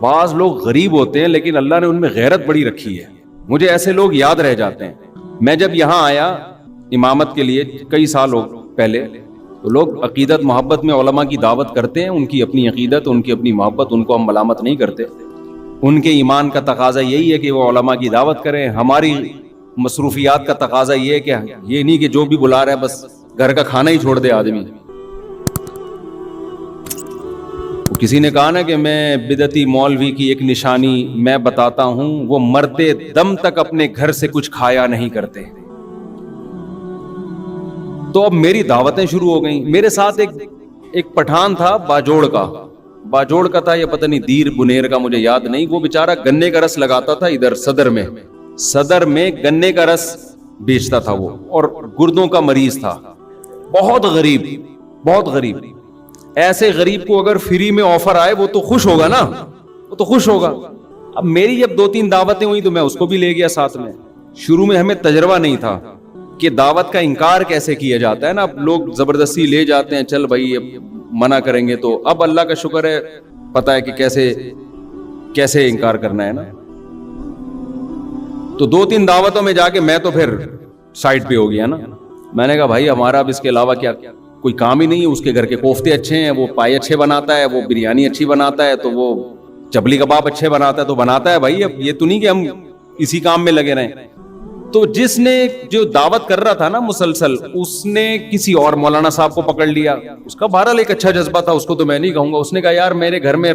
بعض لوگ غریب ہوتے ہیں لیکن اللہ نے ان میں غیرت بڑی رکھی ہے. مجھے ایسے لوگ یاد رہ جاتے ہیں. میں جب یہاں آیا امامت کے لیے کئی سال پہلے، تو لوگ عقیدت محبت میں علماء کی دعوت کرتے ہیں، ان کی اپنی عقیدت، ان کی اپنی محبت، ان کو ہم ملامت نہیں کرتے. ان کے ایمان کا تقاضا یہی ہے کہ وہ علماء کی دعوت کریں. ہماری مصروفیات کا تقاضا یہ ہے کہ یہ نہیں کہ جو بھی بلا رہا ہے بس گھر کا کھانا ہی چھوڑ دے آدمی. کسی نے کہا نا کہ میں بدعتی مولوی کی ایک نشانی میں بتاتا ہوں، وہ مرتے دم تک اپنے گھر سے کچھ کھایا نہیں کرتے. تو اب میری دعوتیں شروع ہو گئیں. میرے ساتھ ایک پٹھان تھا باجوڑ کا تھا، یا پتہ نہیں دیر بنیر کا، مجھے یاد نہیں. وہ بیچارہ گنے کا رس لگاتا تھا ادھر صدر میں گنے کا رس بیچتا تھا وہ، اور گردوں کا مریض تھا. بہت غریب. ایسے غریب کو اگر فری میں آفر آئے وہ تو خوش ہوگا نا، وہ تو خوش ہوگا. اب میری جب 2-3 دعوتیں ہوئی تو میں اس کو بھی لے گیا ساتھ میں. شروع میں ہمیں تجربہ نہیں تھا کہ دعوت کا انکار کیسے کیا جاتا ہے نا. اب لوگ زبردستی لے جاتے ہیں، چل بھائی منع کریں گے. تو اب اللہ کا شکر ہے پتہ ہے کہ کیسے انکار کرنا ہے نا. تو 2-3 دعوتوں میں جا کے میں تو پھر سائڈ پہ ہو گیا نا. میں نے کہا بھائی ہمارا اب اس کے علاوہ کیا کوئی کام ہی نہیں ہے. اس کے گھر کے کوفتے اچھے ہیں، وہ پائے اچھے بناتا ہے، وہ بریانی اچھی بناتا ہے، تو وہ چبلی کباب اچھے بناتا ہے تو بناتا ہے بھائی. اب یہ تو نہیں کہ ہم اسی کام میں لگے رہیں. تو جس نے جو دعوت کر رہا تھا نا مسلسل، اس نے کسی اور مولانا صاحب کو پکڑ لیا. اس کا بہرحال ایک اچھا جذبہ تھا، اس کو تو میں نہیں کہوں گا. اس نے کہا یار میرے گھر میں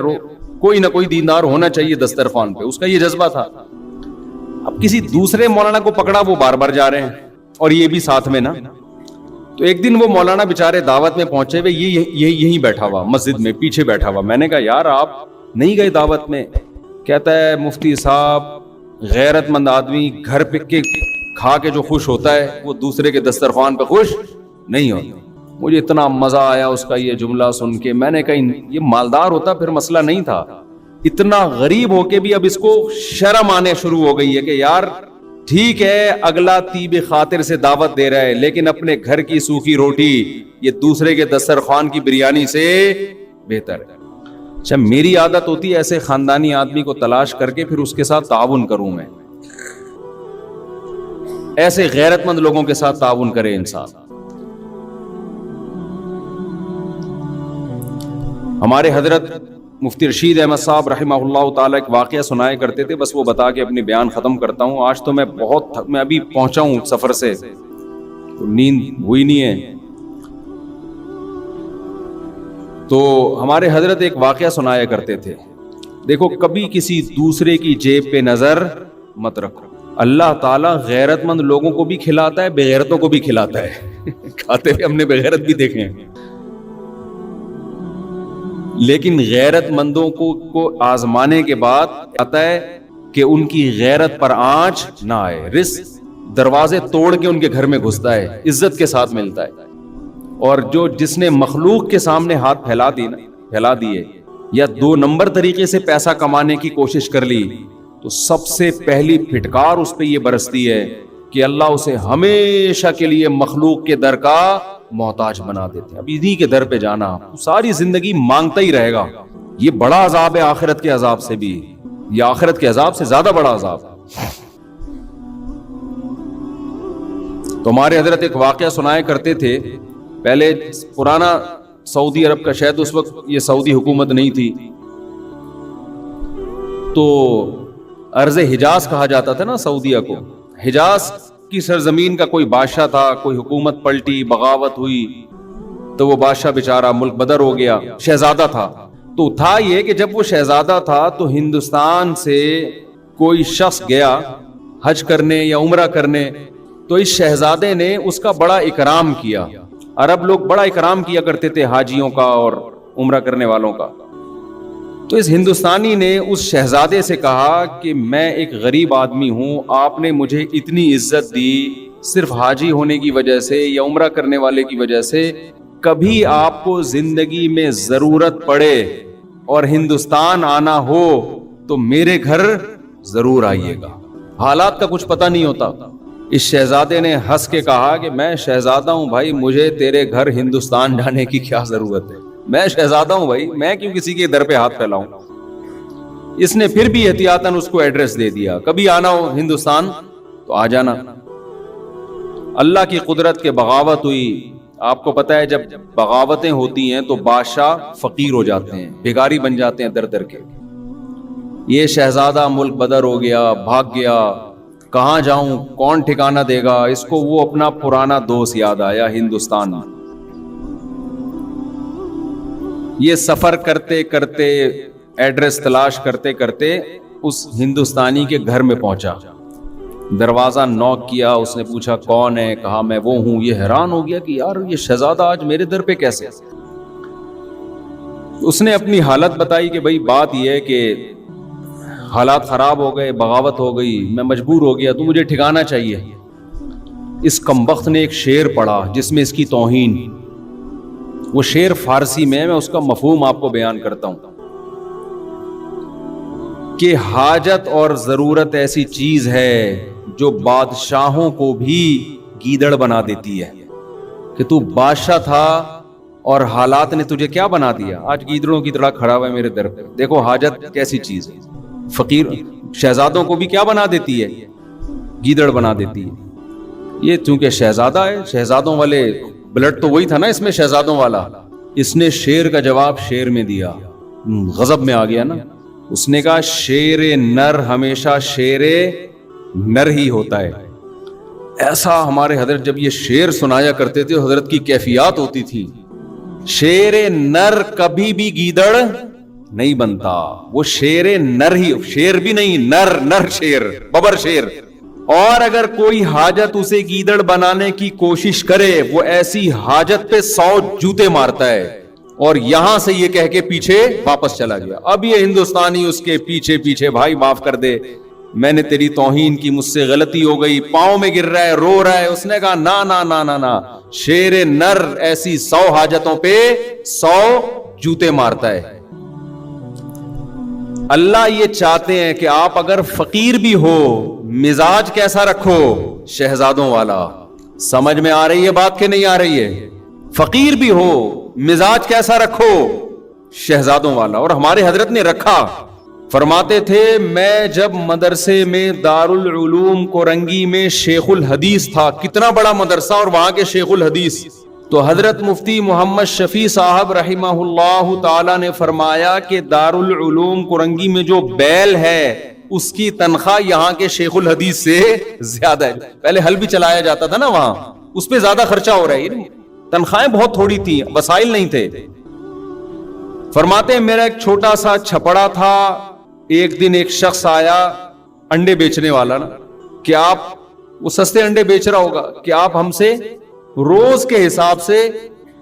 کوئی نہ کوئی دیندار ہونا چاہیے دسترخوان پہ. اس کا یہ جذبہ تھا. اب کسی دوسرے مولانا کو پکڑا، وہ بار بار جا رہے ہیں اور یہ بھی ساتھ میں نا. تو ایک دن وہ مولانا بےچارے دعوت میں پہنچے ہوئے، یہیں بیٹھا ہوا مسجد میں پیچھے بیٹھا ہوا. میں نے کہا یار آپ نہیں گئے دعوت میں؟ کہتا ہے مفتی صاحب غیرت مند آدمی گھر پہ کے کھا کے جو خوش ہوتا ہے وہ دوسرے کے دسترخوان پہ خوش نہیں ہوتا. مجھے اتنا مزہ آیا اس کا یہ جملہ سن کے. میں نے کہا یہ مالدار ہوتا پھر مسئلہ نہیں تھا. اتنا غریب ہو کے بھی اب اس کو شرم آنے شروع ہو گئی ہے کہ یار ٹھیک ہے اگلا طیب خاطر سے دعوت دے رہا ہے، لیکن اپنے گھر کی سوکھی روٹی یہ دوسرے کے دسترخوان کی بریانی سے بہتر ہے. اچھا میری عادت ہوتی ہے ایسے خاندانی آدمی کو تلاش کر کے پھر اس کے ساتھ تعاون کروں. میں ایسے غیرت مند لوگوں کے ساتھ تعاون کرے انسان. ہمارے حضرت مفتی رشید احمد صاحب رحمہ اللہ تعالیٰ ایک واقعہ سنایا کرتے تھے، بس وہ بتا کے اپنی بیان ختم کرتا ہوں. آج تو میں میں ابھی پہنچا ہوں سفر سے، تو نیند ہوئی نہیں ہے. تو ہمارے حضرت ایک واقعہ سنایا کرتے تھے. دیکھو کبھی کسی دوسرے کی جیب پہ نظر مت رکھو. اللہ تعالیٰ غیرت مند لوگوں کو بھی کھلاتا ہے، بے غیرتوں کو بھی کھلاتا ہے. کھاتے ہوئے ہم نے بے غیرت بھی دیکھے ہیں، لیکن غیرت مندوں کو آزمانے کے بعد آتا ہے کہ ان کی غیرت پر آنچ نہ آئے. رزق دروازے توڑ کے ان کے گھر میں گھستا ہے، عزت کے ساتھ ملتا ہے. اور جس نے مخلوق کے سامنے ہاتھ پھیلا دیے یا 2 نمبر طریقے سے پیسہ کمانے کی کوشش کر لی، تو سب سے پہلی پھٹکار اس پہ یہ برستی ہے کہ اللہ اسے ہمیشہ کے لیے مخلوق کے در کا محتاج بنا دیتے ہیں. اب انہی کے در پہ جانا ساری زندگی مانگتا ہی رہے گا. یہ بڑا عذاب ہے آخرت کے عذاب سے بھی، یہ آخرت کے عذاب سے زیادہ بڑا عذاب ہے. تو ہمارے حضرت ایک واقعہ سنایا کرتے تھے. پہلے پرانا سعودی عرب کا، شاید اس وقت یہ سعودی حکومت نہیں تھی، تو ارض حجاز کہا جاتا تھا نا سعودیہ کو. حجاز کی سرزمین کا کوئی بادشاہ تھا، کوئی حکومت پلٹی، بغاوت ہوئی، تو وہ بادشاہ بیچارہ ملک بدر ہو گیا. شہزادہ تھا. تو تھا یہ کہ جب وہ شہزادہ تھا تو ہندوستان سے کوئی شخص گیا حج کرنے یا عمرہ کرنے، تو اس شہزادے نے اس کا بڑا اکرام کیا. عرب لوگ بڑا اکرام کیا کرتے تھے حاجیوں کا اور عمرہ کرنے والوں کا. تو اس ہندوستانی نے اس شہزادے سے کہا کہ میں ایک غریب آدمی ہوں، آپ نے مجھے اتنی عزت دی صرف حاجی ہونے کی وجہ سے یا عمرہ کرنے والے کی وجہ سے، کبھی آپ کو زندگی میں ضرورت پڑے اور ہندوستان آنا ہو تو میرے گھر ضرور آئیے گا. حالات کا کچھ پتہ نہیں ہوتا. اس شہزادے نے ہنس کے کہا کہ میں شہزادہ ہوں بھائی، مجھے تیرے گھر ہندوستان جانے کی کیا ضرورت ہے؟ میں شہزادہ ہوں بھائی، میں کیوں کسی کے در پہ ہاتھ پھیلاؤں. اس نے پھر بھی احتیاطاً اس کو ایڈریس دے دیا, کبھی آنا ہو ہندوستان تو آ جانا. اللہ کی قدرت کے بغاوت ہوئی. آپ کو پتا ہے جب بغاوتیں ہوتی ہیں تو بادشاہ فقیر ہو جاتے ہیں, بھکاری بن جاتے ہیں در در کے. یہ شہزادہ ملک بدر ہو گیا, بھاگ گیا, کہاں جاؤں, کون ٹھکانہ دے گا اس کو. وہ اپنا پرانا دوست یاد آیا ہندوستان. یہ سفر کرتے کرتے, ایڈریس تلاش کرتے کرتے اس ہندوستانی کے گھر میں پہنچا. دروازہ نوک کیا, اس نے پوچھا کون ہے, کہا میں وہ ہوں. یہ حیران ہو گیا کہ یار یہ شہزادہ آج میرے در پہ کیسے. اس نے اپنی حالت بتائی کہ بھائی بات یہ ہے کہ حالات خراب ہو گئے, بغاوت ہو گئی, میں مجبور ہو گیا, تو مجھے ٹھکانہ چاہیے. اس کمبخت نے ایک شعر پڑھا جس میں اس کی توہین. وہ شعر فارسی میں اس کا مفہوم آپ کو بیان کرتا ہوں کہ حاجت اور ضرورت ایسی چیز ہے جو بادشاہوں کو بھی گیدڑ بنا دیتی ہے. کہ تو بادشاہ تھا اور حالات نے تجھے کیا بنا دیا, آج گیدڑوں کی طرح کھڑا ہوا ہے میرے در پہ. دیکھو حاجت کیسی چیز ہے. فقیر شہزادوں کو بھی کیا بنا دیتی ہے, گیدڑ بنا دیتی ہے. یہ چونکہ شہزادہ ہے, شہزادوں والے بلڈ تو وہی تھا نا اس میں, شہزادوں والا. اس نے شیر کا جواب شیر میں دیا, غضب میں آ گیا نا. اس نے کہا شیر نر ہمیشہ شیر نر ہی ہوتا ہے. ایسا ہمارے حضرت جب یہ شعر سنایا کرتے تھے حضرت کی کیفیات ہوتی تھی. شیر نر کبھی بھی گیدڑ نہیں بنتا, وہ شیر نر ہی, شیر بھی نہیں, نر نر شیر, ببر شیر. اور اگر کوئی حاجت اسے گیدڑ بنانے کی کوشش کرے وہ ایسی حاجت پہ 100 جوتے مارتا ہے. اور یہاں سے یہ کہہ کے پیچھے واپس چلا گیا. اب یہ ہندوستانی اس کے پیچھے پیچھے, بھائی معاف کر دے, میں نے تیری توہین کی, مجھ سے غلطی ہو گئی, پاؤں میں گر رہا ہے, رو رہا ہے. اس نے کہا نا نا نا نا نا, شیر نر ایسی 100 حاجتوں پہ 100 جوتے مارتا ہے. اللہ یہ چاہتے ہیں کہ آپ اگر فقیر بھی ہو مزاج کیسا رکھو, شہزادوں والا. سمجھ میں آ رہی ہے بات کہ نہیں آ رہی ہے؟ فقیر بھی ہو مزاج کیسا رکھو, شہزادوں والا. اور ہمارے حضرت نے رکھا. فرماتے تھے میں جب مدرسے میں دارالعلوم کورنگی میں شیخ الحدیث تھا, کتنا بڑا مدرسہ اور وہاں کے شیخ الحدیث, تو حضرت مفتی محمد شفیع صاحب رحمہ اللہ تعالی نے فرمایا کہ دارالعلوم کورنگی میں جو بیل ہے اس کی تنخواہ یہاں کے شیخ الحدیث سے زیادہ ہے. پہلے حل بھی چلایا جاتا تھا نا وہاں, اس پہ زیادہ خرچہ ہو رہا ہے. تنخواہیں بہت تھوڑی تھی, وسائل نہیں تھے. فرماتے ہیں میرا ایک چھوٹا سا چھپڑا تھا. ایک دن ایک شخص آیا, انڈے بیچنے والا نا, کہ آپ, وہ سستے انڈے بیچ رہا ہوگا, کہ آپ ہم سے روز کے حساب سے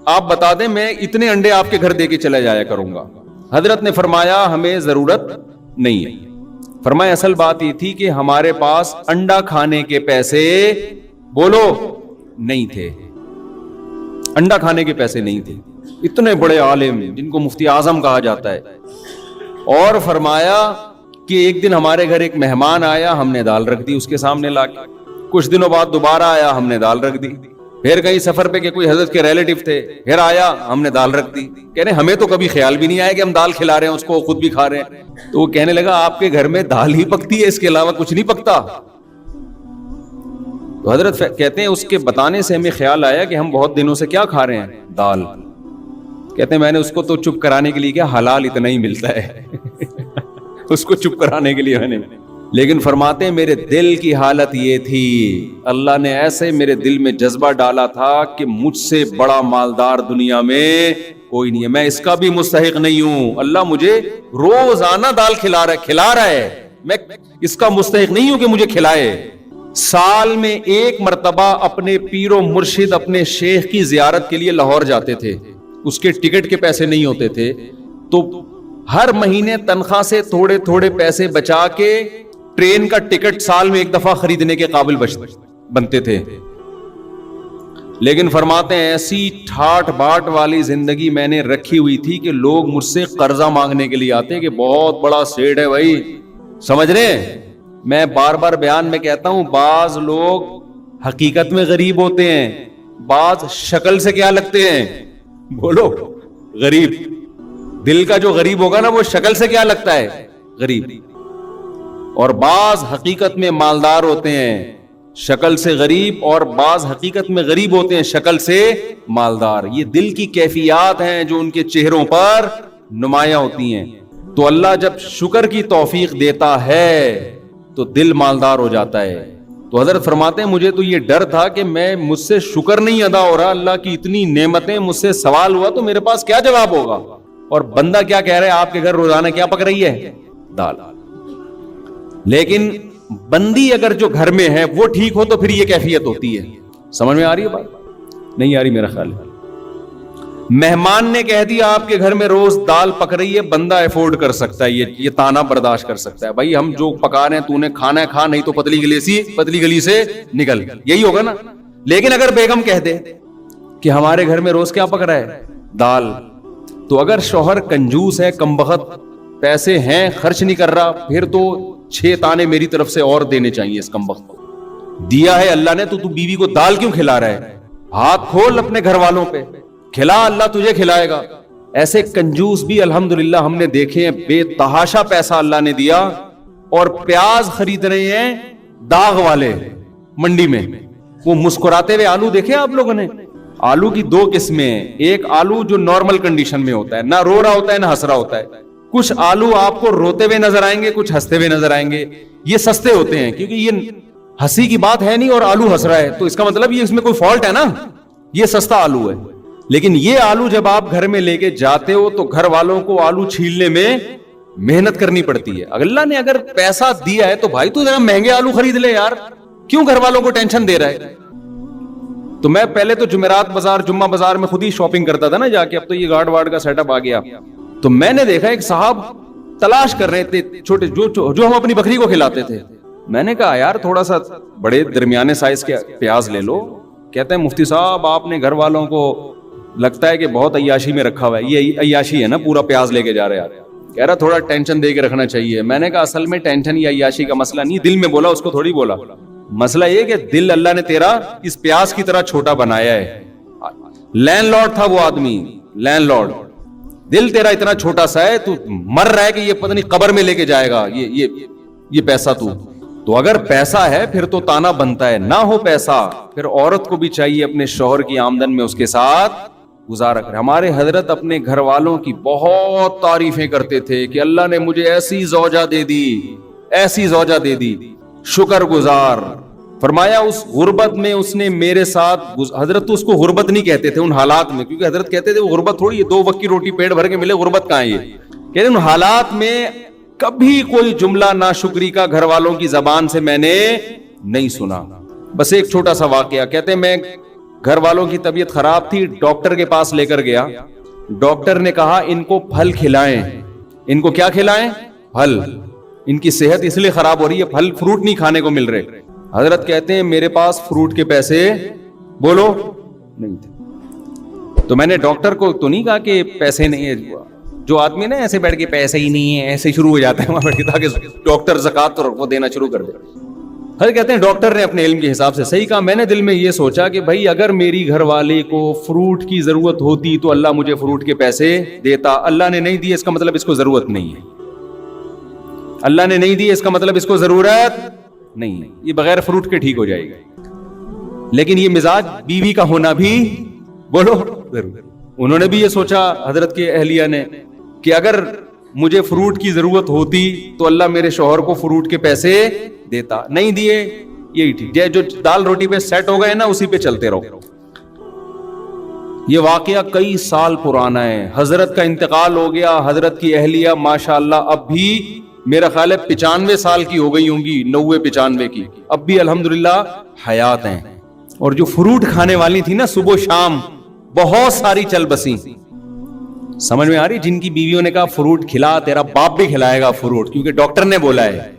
آپ بتا دیں, میں اتنے انڈے آپ کے گھر دے کے چلا جایا کروں گا. حضرت نے فرمایا ہمیں ضرورت نہیں ہے. فرمایا اصل بات یہ تھی کہ ہمارے پاس انڈا کھانے کے پیسے, بولو, نہیں تھے. انڈا کھانے کے پیسے نہیں تھے. اتنے بڑے عالم جن کو مفتی اعظم کہا جاتا ہے. اور فرمایا کہ ایک دن ہمارے گھر ایک مہمان آیا, ہم نے دال رکھ دی اس کے سامنے لا کے. کچھ دنوں بعد دوبارہ آیا, ہم نے دال رکھ دی. پھر کہیں سفر پہ کہ کوئی حضرت کے ریلیٹیو تھے, پھر آیا, ہم نے دال رکھ دی. کہنے ہمیں تو کبھی خیال بھی نہیں آیا کہ ہم دال کھلا رہے ہیں اس کو, خود بھی کھا رہے ہیں. تو وہ کہنے لگا آپ کے گھر میں دال ہی پکتی ہے, اس کے علاوہ کچھ نہیں پکتا. تو حضرت کہتے ہیں اس کے بتانے سے ہمیں خیال آیا کہ ہم بہت دنوں سے کیا کھا رہے ہیں, دال. کہتے ہیں میں نے اس کو تو چپ کرانے کے لیے کیا, حلال اتنا ہی ملتا ہے اس کو چپ کرانے کے لیے میں نے. لیکن فرماتے ہیں میرے دل کی حالت یہ تھی, اللہ نے ایسے میرے دل میں جذبہ ڈالا تھا کہ مجھ سے بڑا مالدار دنیا میں کوئی نہیں ہے, میں اس کا بھی مستحق نہیں ہوں. اللہ مجھے روزانہ دال کھلا رہا ہے, میں اس کا مستحق نہیں ہوں کہ مجھے کھلائے. سال میں ایک مرتبہ اپنے پیر و مرشد, اپنے شیخ کی زیارت کے لیے لاہور جاتے تھے. اس کے ٹکٹ کے پیسے نہیں ہوتے تھے, تو ہر مہینے تنخواہ سے تھوڑے تھوڑے پیسے بچا کے ٹرین کا ٹکٹ سال میں ایک دفعہ خریدنے کے قابل بنتے تھے. لیکن فرماتے ہیں ایسی ٹھاٹ باٹ والی زندگی میں نے رکھی ہوئی تھی کہ لوگ مجھ سے قرضہ مانگنے کے لیے آتے کہ بہت بڑا سیٹ ہے بھائی, سمجھ رہے ہیں. میں بار بار بیان میں کہتا ہوں, بعض لوگ حقیقت میں غریب ہوتے ہیں, بعض شکل سے کیا لگتے ہیں, بولو, غریب. دل کا جو غریب ہوگا نا وہ شکل سے کیا لگتا ہے, غریب, اور بعض حقیقت میں مالدار ہوتے ہیں شکل سے غریب, اور بعض حقیقت میں غریب ہوتے ہیں شکل سے مالدار. یہ دل کی کیفیات ہیں جو ان کے چہروں پر نمایاں ہوتی ہیں. تو اللہ جب شکر کی توفیق دیتا ہے تو دل مالدار ہو جاتا ہے. تو حضرت فرماتے ہیں مجھے تو یہ ڈر تھا کہ مجھ سے شکر نہیں ادا ہو رہا, اللہ کی اتنی نعمتیں, مجھ سے سوال ہوا تو میرے پاس کیا جواب ہوگا. اور بندہ کیا کہہ رہا ہے, آپ کے گھر روزانہ کیا پک رہی ہے, دال. لیکن بندی اگر جو گھر میں ہے وہ ٹھیک ہو تو پھر یہ کیفیت ہوتی ہے. سمجھ میں آ رہی ہے بات؟ نہیں آ رہی میرا خیال ہے. مہمان نے کہہ دیا آپ کے گھر میں روز دال پک رہی ہے, بندہ افورڈ کر سکتا ہے, یہ تانا برداشت کر سکتا ہے, بھائی ہم جو پکا رہے ہیں تو نے کھانا ہے کھا, نہیں تو پتلی گلی سے نکل, یہی ہوگا نا. لیکن اگر بیگم کہہ دے کہ ہمارے گھر میں روز کیا پک رہا ہے, دال, تو اگر شوہر کنجوس ہے, کم بخت پیسے ہیں, خرچ نہیں کر رہا, پھر تو 6 تانے میری طرف سے اور دینے چاہیے اس کم بخت کو. دیا ہے اللہ نے تو بیوی کو دال کیوں کھلا رہا ہے, ہاتھ کھول اپنے گھر والوں پہ, کھلا, اللہ تجھے کھلائے گا. ایسے کنجوس بھی الحمدللہ ہم نے دیکھے ہیں, بے تحاشا پیسہ اللہ نے دیا, اور پیاز خرید رہے ہیں داغ والے منڈی میں, وہ مسکراتے ہوئے آلو دیکھے آپ لوگوں نے. آلو کی 2 قسمیں ہیں, ایک آلو جو نارمل کنڈیشن میں ہوتا ہے, نہ رو رہا ہوتا ہے نہ ہنس رہا ہوتا ہے. کچھ آلو آپ کو روتے ہوئے نظر آئیں گے, کچھ ہنستے ہوئے نظر آئیں گے. یہ سستے ہوتے ہیں کیونکہ یہ ہنسی کی بات ہے نہیں اور آلو ہنس رہا ہے, تو اس کا مطلب یہ اس میں کوئی فالٹ ہے نا, یہ سستا آلو ہے. لیکن یہ آلو جب آپ گھر میں لے کے جاتے ہو تو گھر والوں کو آلو چھیلنے میں محنت کرنی پڑتی ہے. اللہ نے اگر پیسہ دیا ہے تو بھائی تو ذرا مہنگے آلو خرید لے یار, کیوں گھر والوں کو ٹینشن دے رہا ہے. تو میں پہلے تو جمعرات بازار, جمعہ بازار میں خود ہی شاپنگ کرتا تھا نا جا کے, اب تو یہ گارڈ وارڈ کا سیٹ اپ آ گیا. تو میں نے دیکھا ایک صاحب تلاش کر رہے تھے چھوٹے جو ہم اپنی بکری کو کھلاتے تھے. میں نے کہا یار تھوڑا سا بڑے درمیانے سائز کے پیاز لے لو. کہتے ہیں مفتی صاحب آپ نے گھر والوں کو لگتا ہے کہ بہت عیاشی میں رکھا ہوا ہے. یہ عیاشی ہے نا, پورا پیاز لے کے جا رہے ہیں. کہہ رہا تھوڑا ٹینشن دے کے رکھنا چاہیے. میں نے کہا اصل میں ٹینشن یا عیاشی کا مسئلہ نہیں, دل میں بولا, اس کو تھوڑی بولا. مسئلہ یہ کہ دل اللہ نے تیرا اس پیاز کی طرح چھوٹا بنایا ہے. لینڈ لارڈ تھا وہ آدمی, لینڈ لارڈ, دل تیرا اتنا چھوٹا سا ہے, تو مر رہا ہے کہ یہ پتہ نہیں قبر میں لے کے جائے گا یہ پیسہ. تو اگر پیسہ ہے پھر تو تانا بنتا ہے, نہ ہو پیسہ پھر عورت کو بھی چاہیے اپنے شوہر کی آمدن میں اس کے ساتھ گزارا کرے. ہمارے حضرت اپنے گھر والوں کی بہت تعریفیں کرتے تھے کہ اللہ نے مجھے ایسی زوجہ دے دی, ایسی زوجہ دے دی, شکر گزار. فرمایا اس غربت میں اس نے میرے ساتھ, حضرت تو اس کو غربت نہیں کہتے تھے ان حالات میں, کیونکہ حضرت کہتے تھے وہ غربت تھوڑی ہے, 2 وقت کی روٹی پیٹ بھر کے ملے, غربت کہاں ہے یہ. کہتے ہیں ان حالات میں کبھی کوئی جملہ ناشکری کا گھر والوں کی زبان سے میں نے نہیں سنا. بس ایک چھوٹا سا واقعہ. کہتے ہیں میں گھر والوں کی طبیعت خراب تھی, ڈاکٹر کے پاس لے کر گیا. ڈاکٹر نے کہا ان کو پھل کھلائیں. ان کو کیا کھلائیں؟ پھل. ان کی صحت اس لیے خراب ہو رہی ہے, پھل فروٹ نہیں کھانے کو مل رہے. حضرت کہتے ہیں میرے پاس فروٹ کے پیسے بولو نہیں تھے. تو میں نے ڈاکٹر کو تو نہیں کہا کہ پیسے نہیں ہے, جو آدمی نا ایسے بیٹھ کے پیسے ہی نہیں ہے ایسے شروع ہو جاتا ہے وہاں بیٹھ کے, تاکہ ڈاکٹر زکات وہ دینا شروع کر دے. حضرت کہتے ہیں ڈاکٹر نے اپنے علم کے حساب سے صحیح کہا. میں نے دل میں یہ سوچا کہ بھائی اگر میری گھر والے کو فروٹ کی ضرورت ہوتی تو اللہ مجھے فروٹ کے پیسے دیتا. اللہ نے نہیں دیے اس کا مطلب اس کو ضرورت نہیں ہے. اللہ نے نہیں دی اس کا مطلب اس کو ضرورت نہیں ہے, یہ بغیر فروٹ کے ٹھیک ہو جائے گا. لیکن یہ مزاج بیوی کا ہونا بھی بولو ضرور. انہوں نے بھی یہ سوچا حضرت کے اہلیہ نے کہ اگر مجھے فروٹ کی ضرورت ہوتی تو اللہ میرے شوہر کو فروٹ کے پیسے دیتا. نہیں دیے, یہی ٹھیک ہے, جو دال روٹی پہ سیٹ ہو گئے نا اسی پہ چلتے رہو. یہ واقعہ کئی سال پرانا ہے. حضرت کا انتقال ہو گیا. حضرت کی اہلیہ ماشاءاللہ اب بھی میرا خیال ہے 95 سال کی ہو گئی ہوں گی, 90-95 کی, اب بھی الحمدللہ حیات ہیں. اور جو فروٹ کھانے والی تھی نا صبح شام بہت ساری چل بسیں. سمجھ میں آ رہی, جن کی بیویوں نے کہا فروٹ کھلا, تیرا باپ بھی کھلائے گا فروٹ کیونکہ ڈاکٹر نے بولا ہے.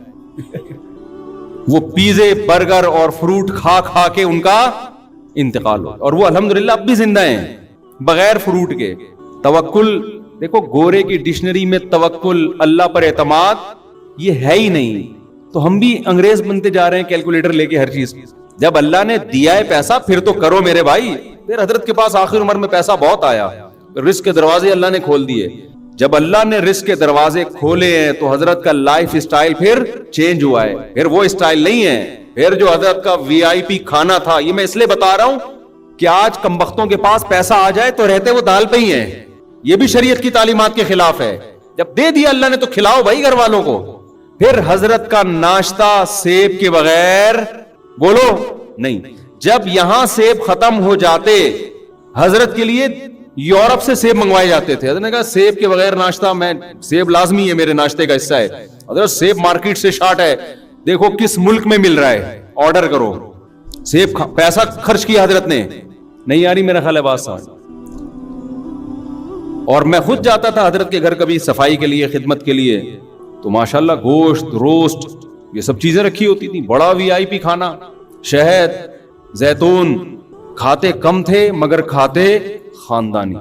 وہ پیزے برگر اور فروٹ کھا کھا کے ان کا انتقال ہو, اور وہ الحمدللہ اب بھی زندہ ہیں بغیر فروٹ کے. توکل دیکھو, گورے کی ڈکشنری میں توکل, اللہ پر اعتماد, یہ ہے ہی نہیں. تو ہم بھی انگریز بنتے جا رہے ہیں, کیلکولیٹر لے کے ہر چیز. جب اللہ نے دیا ہے پیسہ پھر تو کرو میرے بھائی. پھر حضرت کے پاس آخر عمر میں پیسہ بہت آیا, رزق کے دروازے اللہ نے کھول دیے. جب اللہ نے رزق کے دروازے کھولے ہیں تو حضرت کا لائف سٹائل پھر چینج ہوا ہے. پھر وہ سٹائل نہیں ہے پھر جو حضرت کا وی آئی پی کھانا تھا. یہ میں اس لیے بتا رہا ہوں کہ آج کمبختوں کے پاس پیسہ آ جائے تو رہتے وہ دال پہ ہی ہیں. یہ بھی شریعت کی تعلیمات کے خلاف ہے. جب دے دیا اللہ نے تو کھلاؤ بھائی گھر والوں کو. پھر حضرت کا ناشتہ سیب کے بغیر بولو نہیں. جب یہاں سیب ختم ہو جاتے حضرت کے لیے یورپ سے سیب منگوائے جاتے تھے. حضرت نے کہا سیب کے بغیر ناشتہ, میں سیب لازمی ہے میرے ناشتے کا حصہ ہے. حضرت سیب مارکیٹ سے شارٹ ہے, دیکھو کس ملک میں مل رہا ہے, آرڈر کرو. سیب پیسہ خرچ کیا حضرت نے. نہیں آ رہی میرا خیال ہے بات سمجھ. اور میں خود جاتا تھا حضرت کے گھر کبھی صفائی کے لیے, خدمت کے لیے, تو ماشاءاللہ گوشت, روسٹ, یہ سب چیزیں رکھی ہوتی تھی. بڑا وی آئی پی کھانا, شہد, زیتون. کھاتے کم تھے مگر کھاتے خاندانی.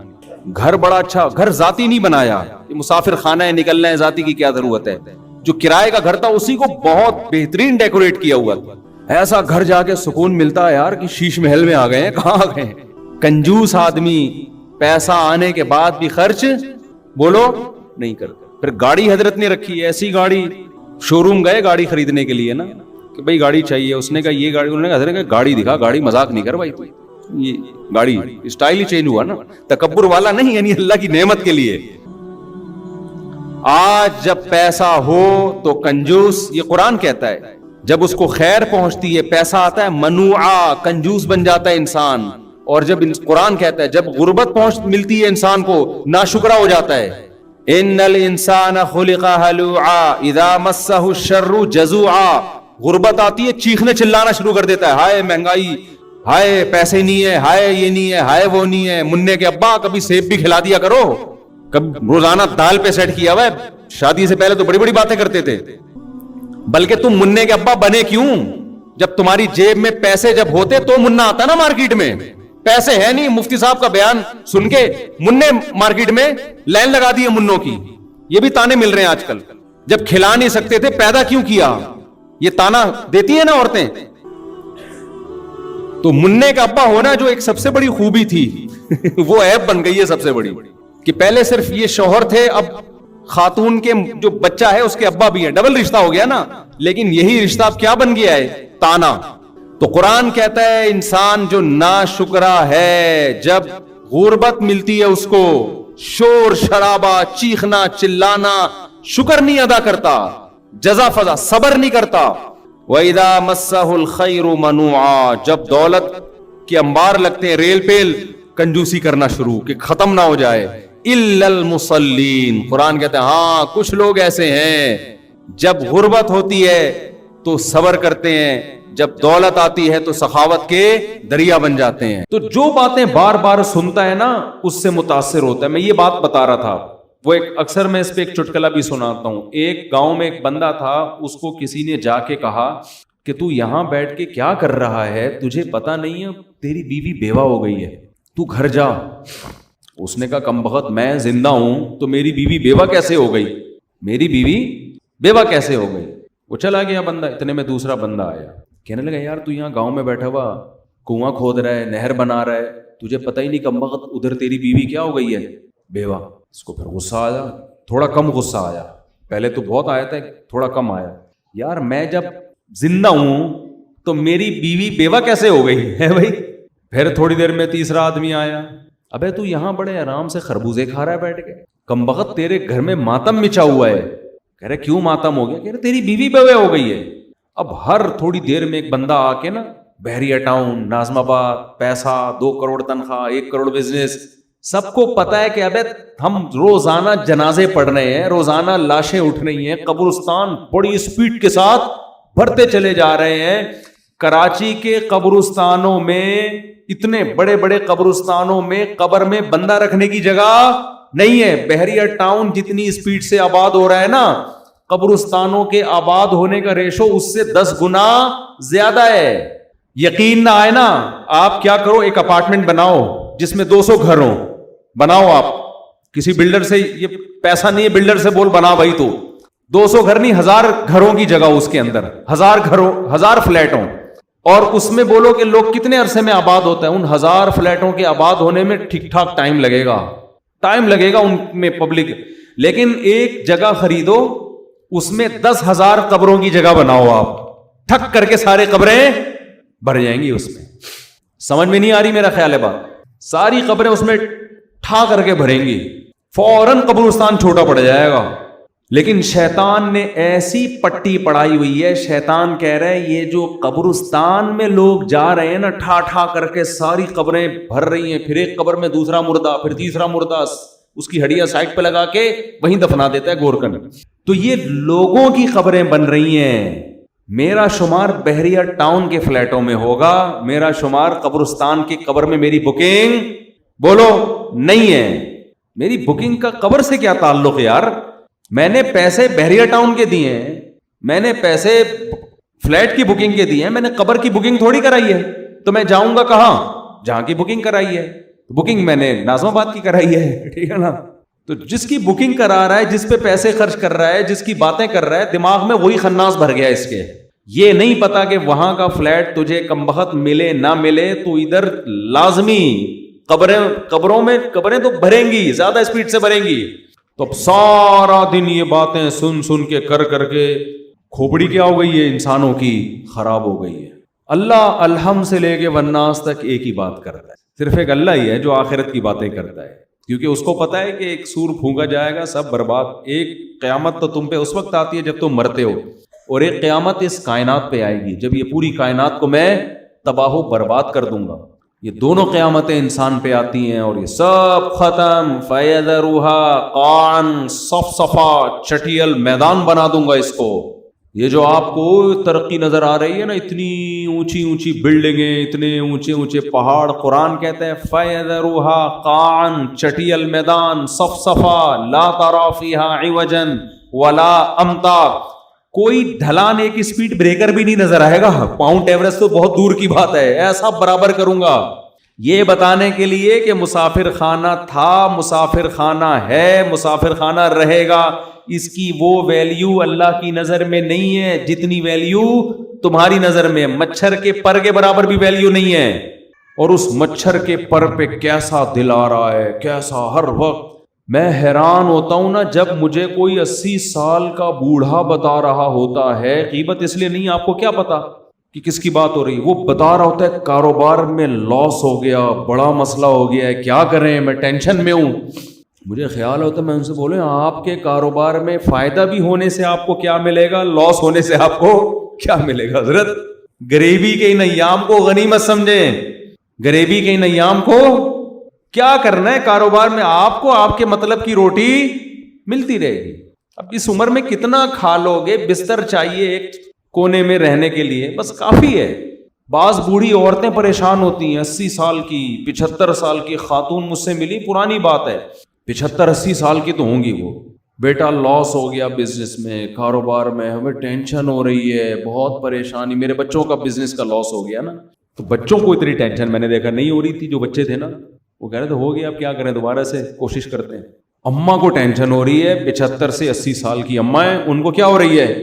گھر بڑا اچھا, گھر ذاتی نہیں بنایا, مسافر خانہ ہے, نکلنا ہے, ذاتی کی کیا ضرورت ہے. جو کرائے کا گھر تھا اسی کو بہت بہترین ڈیکوریٹ کیا ہوا تھا. ایسا گھر جا کے سکون ملتا ہے یار کہ شیش محل میں آ گئے ہیں. کہاں آ گئے ہیں؟ کنجوس آدمی پیسہ آنے کے بعد بھی خرچ بولو نہیں کرتا. پھر گاڑی حضرت نے رکھی, ایسی گاڑی, شو روم گئے گاڑی خریدنے کے لیے نا, کہ بھائی گاڑی چاہیے. اس نے کہا یہ گاڑی, انہوں نے کہا حضرت نے کہا گاڑی دکھا. گاڑی مذاق نہیں کر بھائی, یہ گاڑی اسٹائل ہی چینج ہوا نا, تکبر والا نہیں, یعنی اللہ کی نعمت کے لیے. آج جب پیسہ ہو تو کنجوس, یہ قرآن کہتا ہے, جب اس کو خیر پہنچتی ہے, پیسہ آتا ہے, منوعا, کنجوس بن جاتا ہے انسان. اور جب قرآن کہتا ہے جب غربت ملتی ہے انسان کو, ناشکرا ہو جاتا ہے. ان الانسان خلق ہلوعا اذا مسہ الشر جزوعا. غربت آتی ہے چیخنے چلانا شروع کر دیتا ہے, ہائے مہنگائی, ہائے پیسے نہیں ہے, ہائے یہ نہیں ہے, ہائے وہ نہیں ہے. منع کے ابا کبھی سیب بھی کھلا دیا کرو, کب روزانہ دال پہ سیٹ کیا ہوا ہے. شادی سے پہلے تو بڑی بڑی باتیں کرتے تھے. بلکہ تم منع کے ابا بنے کیوں؟ جب تمہاری جیب میں پیسے جب ہوتے تو منا آتا نا مارکیٹ میں. پیسے ہے نہیں, مفتی صاحب کا بیان سن کے منع مارکیٹ میں لائن لگا دی ہے منوں کی. یہ بھی تانے مل رہے ہیں آج کل. جب کھلا نہیں سکتے تھے پیدا کیوں کیا, یہ تانا دیتی ہے نا عورتیں. تو منع کا ابا ہونا جو ایک سب سے بڑی خوبی تھی وہ عیب بن گئی ہے سب سے بڑی, کہ پہلے صرف یہ شوہر تھے, اب خاتون کے جو بچہ ہے اس کے ابا بھی ہیں, ڈبل رشتہ ہو گیا نا. لیکن یہی رشتہ اب کیا بن گیا ہے, تانا. تو قرآن کہتا ہے انسان جو ناشکرا ہے, جب غربت ملتی ہے اس کو شور شرابہ, چیخنا چلانا, شکر نہیں ادا کرتا, جزا فضا صبر نہیں کرتا. وَإِذَا مَسَّهُ الْخَيْرُ مَنُوعًا, جب دولت کے انبار لگتے ہیں, ریل پیل, کنجوسی کرنا شروع کہ ختم نہ ہو جائے. إِلَّا الْمُصَلِّينَ, قرآن کہتے ہیں ہاں کچھ لوگ ایسے ہیں جب غربت ہوتی ہے تو صبر کرتے ہیں, جب دولت آتی ہے تو سخاوت کے دریا بن جاتے ہیں. تو جو باتیں بار بار سنتا ہے نا اس سے متاثر ہوتا ہے. میں یہ بات بتا رہا تھا, وہ ایک اکثر میں اس پہ ایک چٹکلا بھی سناتا ہوں. ایک گاؤں میں ایک بندہ تھا, اس کو کسی نے جا کے کہا کہ تو یہاں بیٹھ کے کیا کر رہا ہے, تجھے پتا نہیں ہے تیری بیوی بیوہ ہو گئی ہے, تو گھر جا. اس نے کہا کمبخت میں زندہ ہوں تو میری بیوی بیوہ کیسے ہو گئی, میری بیوی بیوہ کیسے ہو گئی. وہ چلا گیا بندہ. اتنے میں دوسرا بندہ آیا, کہنے لگا یار تو یہاں گاؤں میں بیٹھا ہوا کنواں کھود رہا ہے, نہر بنا رہا ہے, تجھے پتہ ہی نہیں کمبخت ادھر تیری بیوی کیا ہو گئی ہے, بیوہ. اس کو پھر غصہ آیا, تھوڑا کم غصہ آیا, پہلے تو بہت آیا تھا, تھوڑا کم آیا. یار میں جب زندہ ہوں تو میری بیوی بیوہ کیسے ہو گئی ہے بھائی. پھر تھوڑی دیر میں تیسرا آدمی آیا, ابے تو یہاں بڑے آرام سے خربوزے کھا رہا ہے بیٹھ کے, کمبخت تیرے گھر میں ماتم مچا ہوا ہے. کہہ رہے کیوں ماتم ہو گیا, کہہ رہے تیری بیوی بیوہ ہو گئی ہے. اب ہر تھوڑی دیر میں ایک بندہ آ کے نا, بحریہ ٹاؤن, ناظم آباد, پیسہ, 2 کروڑ تنخواہ, 1 کروڑ بزنس, سب کو پتا ہے کہ ابے ہم روزانہ جنازے پڑھ رہے ہیں, روزانہ لاشیں اٹھ رہی ہیں, قبرستان بڑی اسپیڈ کے ساتھ بھرتے چلے جا رہے ہیں. کراچی کے قبرستانوں میں, اتنے بڑے بڑے قبرستانوں میں قبر میں بندہ رکھنے کی جگہ نہیں ہے. بحریہ ٹاؤن جتنی اسپیڈ سے آباد ہو رہا ہے نا, قبرستانوں کے آباد ہونے کا ریشو اس سے 10 گنا زیادہ ہے. یقین نہ آئے نا, آپ کیا کرو, ایک اپارٹمنٹ بناؤ جس میں 200 گھر ہوں, بناؤ آپ. کسی بلڈر سے, یہ پیسہ نہیں ہے بلڈر سے بول بنا بھائی, تو 200 گھر نہیں 1000 گھروں کی جگہ اس کے اندر, 1000 گھروں, 1000 فلیٹ ہوں, اور اس میں بولو کہ لوگ کتنے عرصے میں آباد ہوتا ہے. ان 1000 فلیٹوں کے آباد ہونے میں ٹھیک ٹھاک ٹائم لگے گا ان میں پبلک. لیکن ایک جگہ خریدو, اس میں 10,000 قبروں کی جگہ بناؤ, آپ ٹھک کر کے سارے قبریں بھر جائیں گی اس میں. سمجھ میں نہیں آ رہی میرا خیال ہے بات؟ ساری قبریں اس میں ٹھا کر کے بھریں گی, فوراً قبرستان چھوٹا پڑ جائے گا. لیکن شیطان نے ایسی پٹی پڑائی ہوئی ہے, شیطان کہہ رہا ہے یہ جو قبرستان میں لوگ جا رہے ہیں نا, ٹھا ٹھا کر کے ساری قبریں بھر رہی ہیں, پھر ایک قبر میں دوسرا مردہ, پھر تیسرا مردہ, اس کی ہڈیاں سائڈ پہ لگا کے وہیں دفنا دیتا ہے گورکن. تو یہ لوگوں کی قبریں بن رہی ہیں. میرا شمار بحریہ ٹاؤن کے فلیٹوں میں ہوگا, میرا شمار قبرستان کی قبر میں میری بکنگ بولو نہیں ہے. میری بکنگ کا قبر سے کیا تعلق ہے یار؟ میں نے پیسے بحریہ ٹاؤن کے دیے ہیں, میں نے پیسے فلیٹ کی بکنگ کے دیے ہیں, میں نے قبر کی بکنگ تھوڑی کرائی ہے. تو میں جاؤں گا کہاں؟ جہاں کی بکنگ کرائی ہے. بکنگ میں نے ناظم آباد کی کرائی ہے, ٹھیک ہے نا. تو جس کی بکنگ کرا رہا ہے, جس پہ پیسے خرچ کر رہا ہے, جس کی باتیں کر رہا ہے, دماغ میں وہی خناس بھر گیا اس کے. یہ نہیں پتا کہ وہاں کا فلیٹ تجھے کمبخت ملے نہ ملے, تو ادھر لازمی قبروں میں قبریں تو بھریں گی, زیادہ اسپیڈ سے بھریں گی. تو اب سارا دن یہ باتیں سن سن کے کر کر کے کھوپڑی کیا ہو گئی ہے انسانوں کی, خراب ہو گئی ہے. اللہ الحم سے لے کے والناس تک ایک ہی بات کرتا ہے. صرف ایک اللہ ہی ہے جو آخرت کی باتیں کرتا ہے, کیونکہ اس کو پتا ہے کہ ایک سور پھونکا جائے گا, سب برباد. ایک قیامت تو تم پہ اس وقت آتی ہے جب تم مرتے ہو, اور ایک قیامت اس کائنات پہ آئے گی جب یہ پوری کائنات کو میں تباہ و برباد کر دوں گا. یہ دونوں قیامتیں انسان پہ آتی ہیں اور یہ سب ختم. فَيَذَرُهَا قَاعًا صَفْصَفًا, چٹیل میدان بنا دوں گا اس کو. یہ جو آپ کو ترقی نظر آ رہی ہے نا, اتنی اونچی اونچی بلڈنگیں, اتنے اونچے اونچے پہاڑ, قرآن کہتا ہے فَيَذَرُهَا قَاعًا, چٹیل میدان, صَفْصَفًا لَا تَرَى فِيهَا عِوَجًا وَلَا أَمْتًا, کوئی ڈھلان ایک اسپیڈ بریکر بھی نہیں نظر آئے گا. ماؤنٹ ایوریسٹ تو بہت دور کی بات ہے, ایسا برابر کروں گا. یہ بتانے کے لیے کہ مسافر خانہ تھا, مسافر خانہ ہے, مسافر خانہ رہے گا. اس کی وہ ویلیو اللہ کی نظر میں نہیں ہے جتنی ویلیو تمہاری نظر میں. مچھر کے پر کے برابر بھی ویلیو نہیں ہے. اور اس مچھر کے پر پہ کیسا دل آ رہا ہے, کیسا ہر وقت. میں حیران ہوتا ہوں نا جب مجھے کوئی 80 سال کا بوڑھا بتا رہا ہوتا ہے, غیبت اس لیے نہیں, آپ کو کیا پتا کہ کس کی بات ہو رہی, وہ بتا رہا ہوتا ہے کاروبار میں لاس ہو گیا, بڑا مسئلہ ہو گیا ہے, کیا کریں, میں ٹینشن میں ہوں. مجھے خیال ہوتا ہے میں ان سے بولے آپ کے کاروبار میں فائدہ بھی ہونے سے آپ کو کیا ملے گا, لاس ہونے سے آپ کو کیا ملے گا. حضرت غریبی کے ان ایام کو غنیمت سمجھیں, غریبی کے ان ایام کو کیا کرنا ہے کاروبار میں, آپ کو آپ کے مطلب کی روٹی ملتی رہے گی. اب اس عمر میں کتنا کھا لو گے, بستر چاہیے ایک کونے میں رہنے کے لیے, بس کافی ہے. بعض بوڑھی عورتیں پریشان ہوتی ہیں, 80 سال کی 75 سال کی خاتون مجھ سے ملی, پرانی بات ہے, 75-80 سال کی تو ہوں گی وہ. بیٹا لاس ہو گیا بزنس میں, کاروبار میں, ہمیں ٹینشن ہو رہی ہے, بہت پریشانی, میرے بچوں کا بزنس کا لاس ہو گیا نا. تو بچوں کو اتنی ٹینشن میں نے دیکھا نہیں ہو رہی تھی, جو بچے تھے نا وہ کہہ رہے تھے ہو گیا, اب کیا کریں, دوبارہ سے کوشش کرتے ہیں. اماں کو ٹینشن ہو رہی ہے, 75 سے 80 سال کی اماں ہیں, ان کو کیا ہو رہی ہے,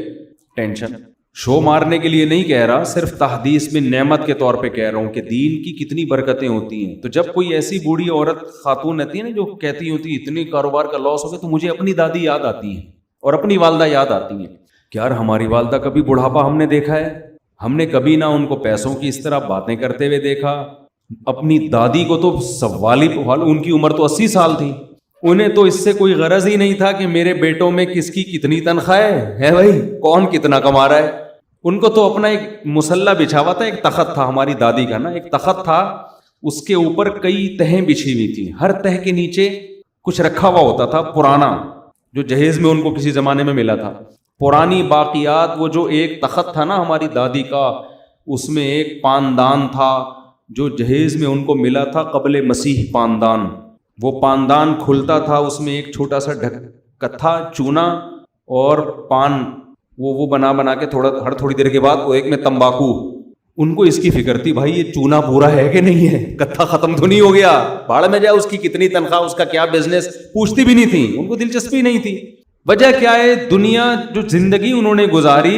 ٹینشن. شو مارنے کے لیے نہیں کہہ رہا, صرف تحدیث میں نعمت کے طور پہ کہہ رہا ہوں کہ دین کی کتنی برکتیں ہوتی ہیں. تو جب کوئی ایسی بوڑھی عورت خاتون رہتی ہے نا جو کہتی ہوتی ہے اتنی کاروبار کا لاس ہو گیا, تو مجھے اپنی دادی یاد آتی ہیں اور اپنی والدہ یاد آتی ہیں کہ یار ہماری والدہ کبھی بڑھاپا ہم نے دیکھا ہے, ہم نے کبھی نہ ان کو پیسوں کی اس طرح باتیں کرتے ہوئے دیکھا. اپنی دادی کو تو سوالی, ان کی عمر تو 80 سال تھی, انہیں تو اس سے کوئی غرض ہی نہیں تھا کہ میرے بیٹوں میں کس کی کتنی تنخواہ ہے بھائی, کون کتنا کما رہا ہے. ان کو تو اپنا ایک مسلح بچھا ہوا تھا, ایک تخت تھا ہماری دادی کا نا, ایک تخت تھا, اس کے اوپر کئی تہیں بچھی ہوئی تھی, ہر تہ کے نیچے کچھ رکھا ہوا ہوتا تھا پرانا, جو جہیز میں ان کو کسی زمانے میں ملا تھا, پرانی باقیات. وہ جو ایک تخت تھا نا ہماری دادی کا, اس میں ایک پاندان تھا جو جہیز میں ان کو ملا تھا قبل مسیح پاندان. وہ پاندان کھلتا تھا, اس میں ایک چھوٹا سا ڈھکت تھا, چونا اور پان, وہ بنا کے ہر تھوڑی دیر کے بعد وہ ایک میں تمباکو. ان کو اس کی فکر تھی بھائی یہ چونا پورا ہے کہ نہیں ہے, کتھا ختم تو نہیں ہو گیا, بھاڑ میں جائے, اس کی کتنی تنخواہ, اس کا کیا بزنس, پوچھتی بھی نہیں تھی, ان کو دلچسپی نہیں تھی. وجہ کیا ہے, دنیا جو زندگی انہوں نے گزاری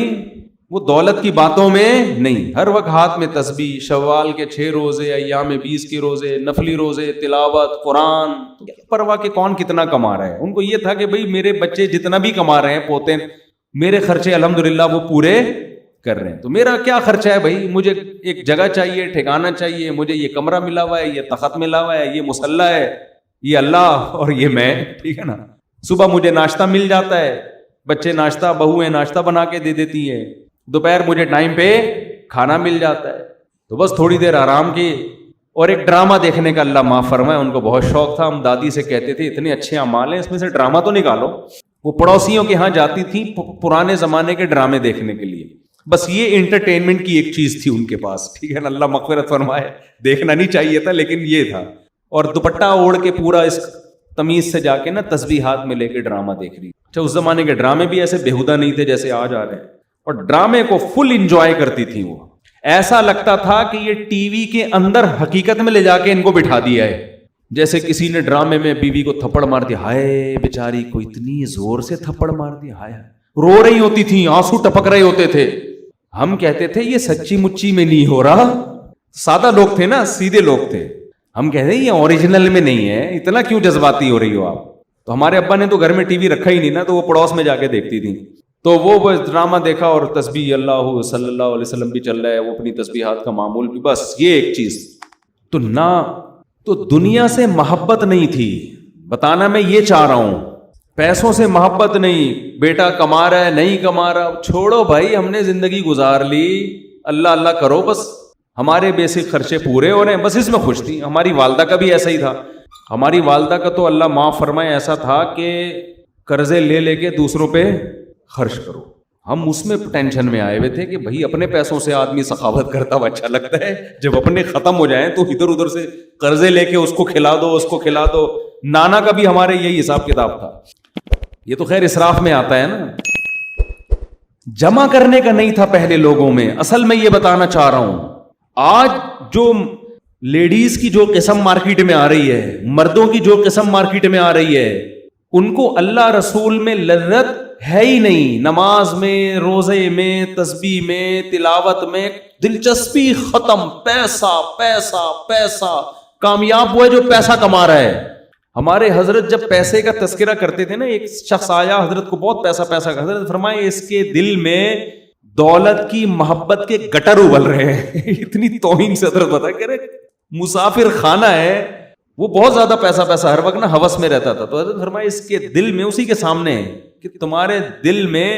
وہ دولت کی باتوں میں نہیں، ہر وقت ہاتھ میں تسبیح، شوال کے 6 روزے، ایام 20 کے روزے، نفلی روزے، تلاوت قرآن، پرواہ کہ کون کتنا کما رہا ہے. ان کو یہ تھا کہ بھئی میرے بچے جتنا بھی کما رہے ہیں پوتے، میرے خرچے الحمدللہ وہ پورے کر رہے ہیں، تو میرا کیا خرچہ ہے بھائی، مجھے ایک جگہ چاہیے، ٹھکانہ چاہیے، مجھے یہ کمرہ ملا ہوا ہے، یہ تخت ملا ہوا ہے، یہ مصلی ہے، یہ اللہ اور یہ میں، ٹھیک ہے نا. صبح مجھے ناشتہ مل جاتا ہے، بچے ناشتہ، بہویں ناشتہ بنا کے دے دیتی ہیں، دوپہر مجھے ٹائم پہ کھانا مل جاتا ہے، تو بس تھوڑی دیر آرام کی. اور ایک ڈرامہ دیکھنے کا اللہ معاف فرمائے ان کو بہت شوق تھا. ہم دادی سے کہتے تھے اتنے اچھے اعمال ہیں اس میں سے ڈرامہ تو نکالو. وہ پڑوسیوں کے ہاں جاتی تھی پرانے زمانے کے ڈرامے دیکھنے کے لیے، بس یہ انٹرٹینمنٹ کی ایک چیز تھی ان کے پاس، ٹھیک ہے نا، اللہ مغفرت فرمائے، دیکھنا نہیں چاہیے تھا لیکن یہ تھا. اور دوپٹہ اوڑھ کے پورا اس تمیز سے جا کے نا تسبیح ہاتھ میں لے کے ڈرامہ دیکھ رہی. اچھا اس زمانے کے ڈرامے بھی ایسے بےہودہ نہیں تھے جیسے آج آ رہے ہیں، اور ڈرامے کو فل انجوائے کرتی تھی. وہ ایسا لگتا تھا کہ یہ ٹی وی کے اندر حقیقت میں لے جا کے ان کو بٹھا دیا ہے. جیسے کسی نے ڈرامے میں بیوی کو تھپڑ مار دیا، ہائے بیچاری کو اتنی زور سے تھپڑ مار دیا، ہائے، رو رہی ہوتی تھی، آنسو ٹپک رہے ہوتے تھے. ہم کہتے تھے یہ سچی مچی میں نہیں ہو رہا، سادہ لوگ تھے نا، سیدھے لوگ تھے. ہم کہتے ہیں یہ اوریجنل میں نہیں ہے، اتنا کیوں جذباتی ہو رہی ہو آپ. تو ہمارے ابا نے تو گھر میں ٹی وی رکھا ہی نہیں نا، تو وہ پڑوس میں جا کے دیکھتی تھی. تو وہ ڈرامہ دیکھا اور تسبیح اللہ صلی اللہ علیہ وسلم بھی چل رہا ہے، وہ اپنی تسبیحات کا معمول بھی، بس یہ ایک چیز. تو نہ تو دنیا سے محبت نہیں تھی، بتانا میں یہ چاہ رہا ہوں، پیسوں سے محبت نہیں، بیٹا کما رہا ہے نہیں کما رہا، چھوڑو بھائی، ہم نے زندگی گزار لی، اللہ اللہ کرو، بس ہمارے بیسک خرچے پورے ہو رہے ہیں، بس اس میں خوش تھی. ہماری والدہ کا بھی ایسا ہی تھا. ہماری والدہ کا تو اللہ معاف فرمائے ایسا تھا کہ قرضے لے لے کے دوسروں پہ خرچ کرو. ہم اس میں ٹینشن میں آئے ہوئے تھے کہ بھائی اپنے پیسوں سے آدمی سخاوت کرتا ہوا اچھا لگتا ہے، جب اپنے ختم ہو جائیں تو ادھر ادھر سے قرضے لے کے اس کو کھلا دو، اس کو کھلا دو. نانا کا بھی ہمارے یہی حساب کتاب تھا. یہ تو خیر اسراف میں آتا ہے نا، جمع کرنے کا نہیں تھا پہلے لوگوں میں. اصل میں یہ بتانا چاہ رہا ہوں، آج جو لیڈیز کی جو قسم مارکیٹ میں آ رہی ہے، مردوں کی جو قسم مارکیٹ میں آ رہی ہے، ان کو اللہ رسول میں لذت ہے ہی نہیں. نماز میں، روزے میں، تسبیح میں، تلاوت میں دلچسپی ختم، پیسہ پیسہ پیسہ. کامیاب ہوا ہے جو پیسہ کما رہا ہے. ہمارے حضرت جب پیسے کا تذکرہ کرتے تھے نا، ایک شخص آیا حضرت کو، بہت پیسہ پیسہ، حضرت فرمائے اس کے دل میں دولت کی محبت کے گٹر ابل رہے ہیں. اتنی توہین سے حضرت بتا کہ مسافر خانہ ہے، وہ بہت زیادہ پیسہ پیسہ ہر وقت نا ہوس میں رہتا تھا. تو حضرت فرمائے اس کے دل میں، اسی کے سامنے ہے کہ تمہارے دل میں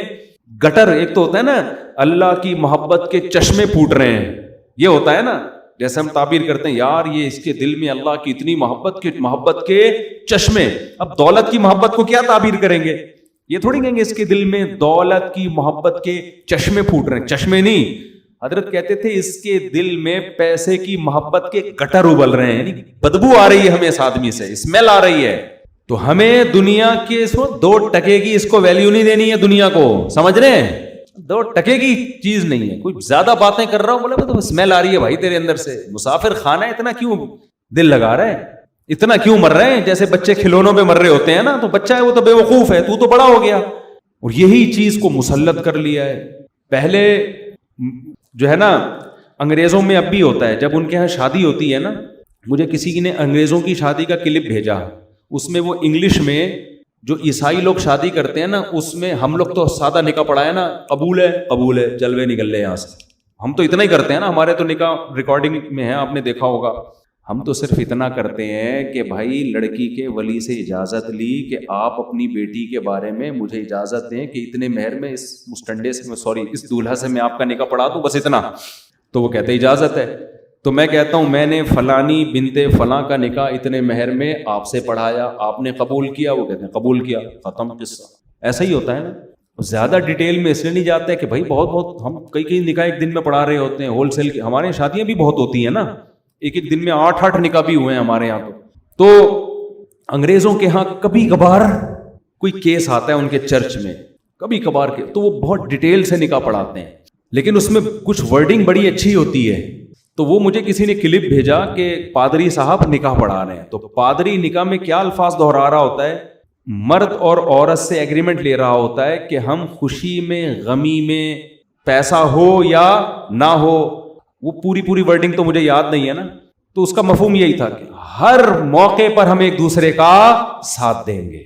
گٹر، ایک تو ہوتا ہے نا اللہ کی محبت کے چشمے پھوٹ رہے ہیں، یہ ہوتا ہے نا، جیسے ہم تعبیر کرتے ہیں یار یہ اس کے دل میں اللہ کی اتنی محبت کے چشمے. اب دولت کی محبت کو کیا تعبیر کریں گے؟ یہ تھوڑی کہیں گے اس کے دل میں دولت کی محبت کے چشمے پھوٹ رہے ہیں، چشمے نہیں. حضرت کہتے تھے اس کے دل میں پیسے کی محبت کے گٹر ابل رہے ہیں، یعنی بدبو آ رہی ہے ہمیں اس آدمی سے، اسمیل آ رہی ہے. تو ہمیں دنیا کے 2 ٹکے کی اس کو ویلیو نہیں دینی ہے، دنیا کو، سمجھ رہے ہیں؟ 2 ٹکے کی چیز نہیں ہے. کوئی زیادہ باتیں کر رہا ہوں، بولے تو اسمیل آ رہی ہے بھائی تیرے اندر سے. مسافر خانہ اتنا کیوں دل لگا رہا ہے، اتنا کیوں مر رہے ہیں؟ جیسے بچے کھلونوں پہ مر رہے ہوتے ہیں نا، تو بچہ ہے وہ تو بے وقوف ہے، تو بڑا ہو گیا. اور یہی چیز کو مسلط کر لیا ہے. پہلے جو ہے نا انگریزوں میں اب بھی ہوتا ہے، جب ان کے ہاں شادی ہوتی ہے نا، مجھے کسی نے انگریزوں کی شادی کا کلپ بھیجا، اس میں وہ انگلش میں جو عیسائی لوگ شادی کرتے ہیں نا، اس میں ہم لوگ تو سادہ نکاح پڑھا ہے نا، قبول ہے قبول ہے، جلوے نکل لے یہاں سے. ہم تو اتنا ہی کرتے ہیں نا، ہمارے تو نکاح ریکارڈنگ میں ہے، آپ نے دیکھا ہوگا. ہم تو صرف اتنا کرتے ہیں کہ بھائی لڑکی کے ولی سے اجازت لی کہ آپ اپنی بیٹی کے بارے میں مجھے اجازت دیں کہ اتنے مہر میں اس مسٹنڈے سے، سوری اس دولہا سے میں آپ کا نکاح پڑھا دوں، بس اتنا. تو وہ کہتے اجازت ہے. تو میں کہتا ہوں میں نے فلانی بنت فلاں کا نکاح اتنے مہر میں آپ سے پڑھایا، آپ نے قبول کیا؟ وہ کہتے ہیں قبول کیا، ختم قصہ. ایسا ہی ہوتا ہے نا. زیادہ ڈیٹیل میں اس لیے نہیں جاتے کہ بھائی بہت ہم کئی نکاح ایک دن میں پڑھا رہے ہوتے ہیں، ہول سیل کی. ہمارے شادیاں بھی بہت ہوتی ہیں نا، ایک دن میں 8 نکاح بھی ہوئے ہیں ہمارے یہاں. تو انگریزوں کے ہاں کبھی کبھار کوئی کیس آتا ہے ان کے چرچ میں، کبھی کبھار کے، تو وہ بہت ڈیٹیل سے نکاح پڑھاتے ہیں، لیکن اس میں کچھ ورڈنگ بڑی اچھی ہوتی ہے. تو وہ مجھے کسی نے کلپ بھیجا کہ پادری صاحب نکاح پڑھا رہے ہیں. تو پادری نکاح میں کیا الفاظ دہرا رہا ہوتا ہے؟ مرد اور عورت سے ایگریمنٹ لے رہا ہوتا ہے کہ ہم خوشی میں، غمی میں، پیسہ ہو یا نہ ہو، وہ پوری ورڈنگ تو مجھے یاد نہیں ہے نا، تو اس کا مفہوم یہی تھا کہ ہر موقع پر ہم ایک دوسرے کا ساتھ دیں گے.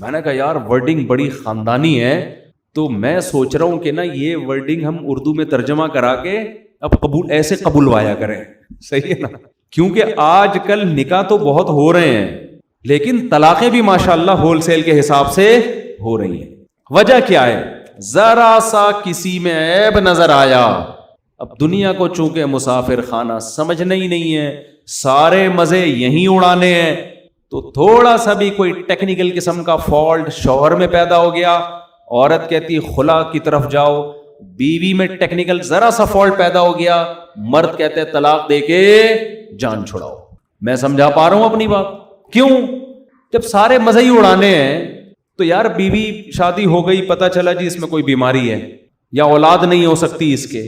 میں نے کہا یار ورڈنگ بڑی خاندانی ہے، تو میں سوچ رہا ہوں کہ نا یہ ورڈنگ ہم اردو میں ترجمہ کرا کے اب ایسے قبولوایا کریں. صحیح ہے نا؟ کیونکہ آج کل نکاح تو بہت ہو رہے ہیں لیکن طلاقیں بھی ماشاءاللہ ہول سیل کے حساب سے ہو رہی ہیں. وجہ کیا ہے؟ ذرا سا کسی میں عیب نظر آیا. اب دنیا کو چونکہ مسافر خانہ سمجھنا ہی نہیں ہے، سارے مزے یہیں اڑانے ہیں، تو تھوڑا سا بھی کوئی ٹیکنیکل قسم کا فالٹ شوہر میں پیدا ہو گیا، عورت کہتی خلا کی طرف جاؤ، بیوی میں ٹیکنیکل ذرا سا فالٹ پیدا ہو گیا، مرد کہتے طلاق دے کے جان چھڑاؤ. میں سمجھا پا رہا ہوں اپنی بات؟ کیوں؟ جب سارے مزے ہی اڑانے ہیں تو یار بیوی شادی ہو گئی، پتہ چلا جی اس میں کوئی بیماری ہے یا اولاد نہیں ہو سکتی اس کے،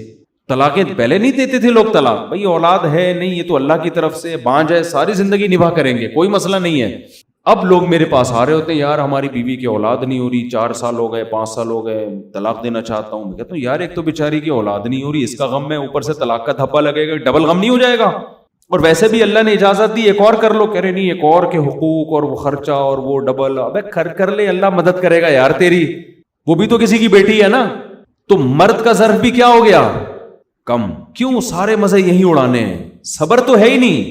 طلاقیں پہلے نہیں دیتے تھے لوگ طلاق، بھائی اولاد ہے نہیں، یہ تو اللہ کی طرف سے بانجھ ہے، ساری زندگی نبھا کریں گے، کوئی مسئلہ نہیں ہے. اب لوگ میرے پاس آ رہے ہوتے ہیں، یار ہماری بیوی کی اولاد نہیں ہو رہی، 4 سال ہو گئے، 5 سال ہو گئے، طلاق دینا چاہتا ہوں. میں کہتا ہوں یار ایک تو بیچاری کی اولاد نہیں ہو رہی، اس کا غم ہے، اوپر سے طلاق کا دھبا لگے گا، ڈبل غم نہیں ہو جائے گا؟ اور ویسے بھی اللہ نے اجازت دی ایک اور کر لو. کہہ رہے نہیں، ایک اور کے حقوق اور وہ خرچہ اور وہ ڈبل. ابے کر لے، اللہ مدد کرے گا یار تیری، وہ بھی تو کسی کی بیٹی ہے نا. تو مرد کا ظرف بھی کیا ہو گیا؟ کم. کیوں؟ سارے مزے یہی اڑانے ہیں، صبر تو ہے ہی نہیں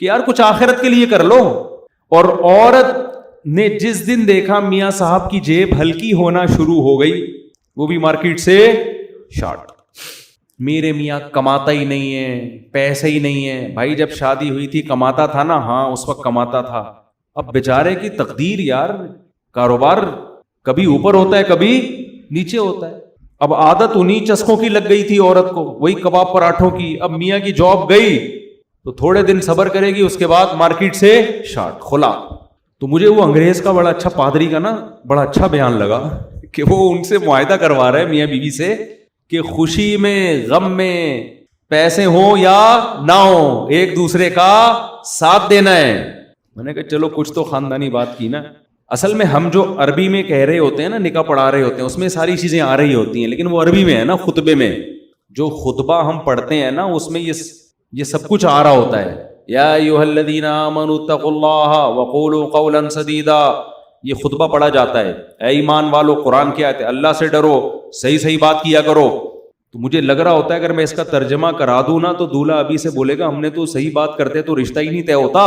کہ یار کچھ آخرت کے لیے کر لو. اور عورت نے جس دن دیکھا میاں صاحب کی جیب ہلکی ہونا شروع ہو گئی، وہ بھی مارکیٹ سے شارٹ، میرے میاں کماتا ہی نہیں ہے، پیسے ہی نہیں ہے. بھائی جب شادی ہوئی تھی کماتا تھا نا؟ ہاں اس وقت کماتا تھا. اب بیچارے کی تقدیر یار، کاروبار کبھی اوپر ہوتا ہے کبھی نیچے ہوتا ہے. اب عادت انہی چسکوں کی لگ گئی تھی عورت کو، وہی کباب پراٹھوں کی. اب میاں کی جاب گئی تو تھوڑے دن صبر کرے گی، اس کے بعد مارکیٹ سے شارٹ، خلا. تو مجھے وہ انگریز کا بڑا اچھا پادری کا نا بڑا اچھا بیان لگا کہ وہ ان سے معاہدہ کروا رہے میاں بیوی سے کہ خوشی میں غم میں پیسے ہوں یا نہ ہوں ایک دوسرے کا ساتھ دینا ہے. میں نے کہا چلو کچھ تو خاندانی بات کی نا. اصل میں ہم جو عربی میں کہہ رہے ہوتے ہیں نا، نکاح پڑھا رہے ہوتے ہیں، اس میں ساری چیزیں آ رہی ہوتی ہیں، لیکن وہ عربی میں ہے نا. خطبے میں جو خطبہ ہم پڑھتے ہیں نا، اس میں یہ سب کچھ آ رہا ہوتا ہے. یا ایھا الذین آمنوا اتقوا اللہ وقولوا قولا سدیدا، یہ خطبہ پڑھا جاتا ہے. اے ایمان والو، قرآن کی آیت ہے، اللہ سے ڈرو، صحیح بات کیا کرو. تو مجھے لگ رہا ہوتا ہے اگر میں اس کا ترجمہ کرا دوں نا تو دولہا ابھی سے بولے گا ہم نے تو صحیح بات کرتے تو رشتہ ہی نہیں طے ہوتا.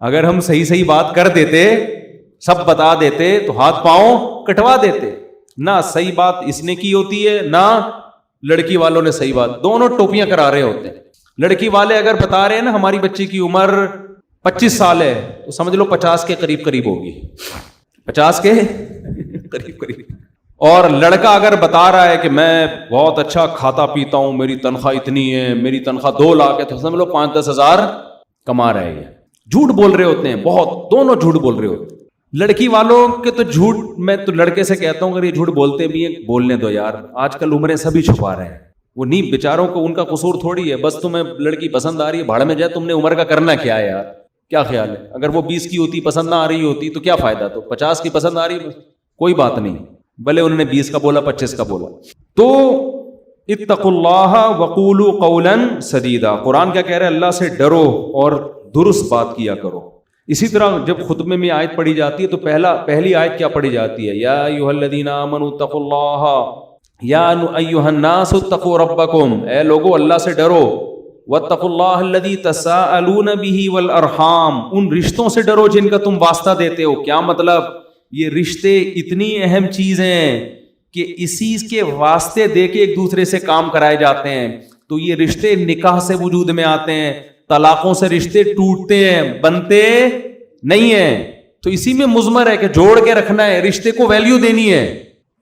اگر ہم صحیح بات کر دیتے، سب بتا دیتے تو ہاتھ پاؤں کٹوا دیتے. نہ صحیح بات اس نے کی ہوتی ہے، نہ لڑکی والوں نے صحیح بات. دونوں ٹوپیاں کرا رہے ہوتے ہیں. لڑکی والے اگر بتا رہے ہیں نا ہماری بچی کی عمر 25 سال ہے تو سمجھ لو 50 کے قریب ہوگی، 50 کے قریب. اور لڑکا اگر بتا رہا ہے کہ میں بہت اچھا کھاتا پیتا ہوں، میری تنخواہ اتنی ہے، میری تنخواہ 2 لاکھ ہے، تو سمجھ لو 5-10 ہزار کما رہے ہیں. جھوٹ بول رہے ہوتے ہیں بہت، دونوں جھوٹ بول رہے ہوتے ہیں. لڑکی والوں کے تو جھوٹ، میں تو لڑکے سے کہتا ہوں اگر یہ جھوٹ بولتے بھی ہیں بولنے دو یار، آج کل عمریں سبھی چھپا رہے ہیں. وہ نہیں، بیچاروں کو ان کا قصور تھوڑی ہے، بس تمہیں لڑکی پسند آ رہی ہے، بھاڑ میں جائے، تم نے عمر کا کرنا کیا ہے یار؟ کیا خیال ہے؟ اگر وہ 20 کی ہوتی پسند نہ آ رہی ہوتی تو کیا فائدہ؟ تو 50 کی پسند آ رہی ہے، کوئی بات نہیں، بھلے انہوں نے 20 کا بولا 25 کا بولا. تو اتقوا اللہ وقولوا قولا سدیدا، قرآن کیا کہہ رہا ہے؟ اللہ سے ڈرو اور درست بات کیا کرو. اسی طرح جب خطبے میں آیت پڑھی جاتی ہے تو پہلی آیت کیا پڑھی جاتی ہے؟ یا ایھا الذین آمنوا اتقوا اللہ یا ایھا الناس اتقوا ربکم، اے لوگو اللہ سے ڈرو. واتقوا اللہ الذی تساءلون بہ والارحام، ان رشتوں سے ڈرو جن کا تم واسطہ دیتے ہو. کیا مطلب؟ یہ رشتے اتنی اہم چیز ہیں کہ اسی کے واسطے دے کے ایک دوسرے سے کام کرائے جاتے ہیں. تو یہ رشتے نکاح سے وجود میں آتے ہیں، طلاقوں سے رشتے ٹوٹتے ہیں، بنتے نہیں ہیں. تو اسی میں مضمر ہے کہ جوڑ کے رکھنا ہے، رشتے کو ویلیو دینی ہے.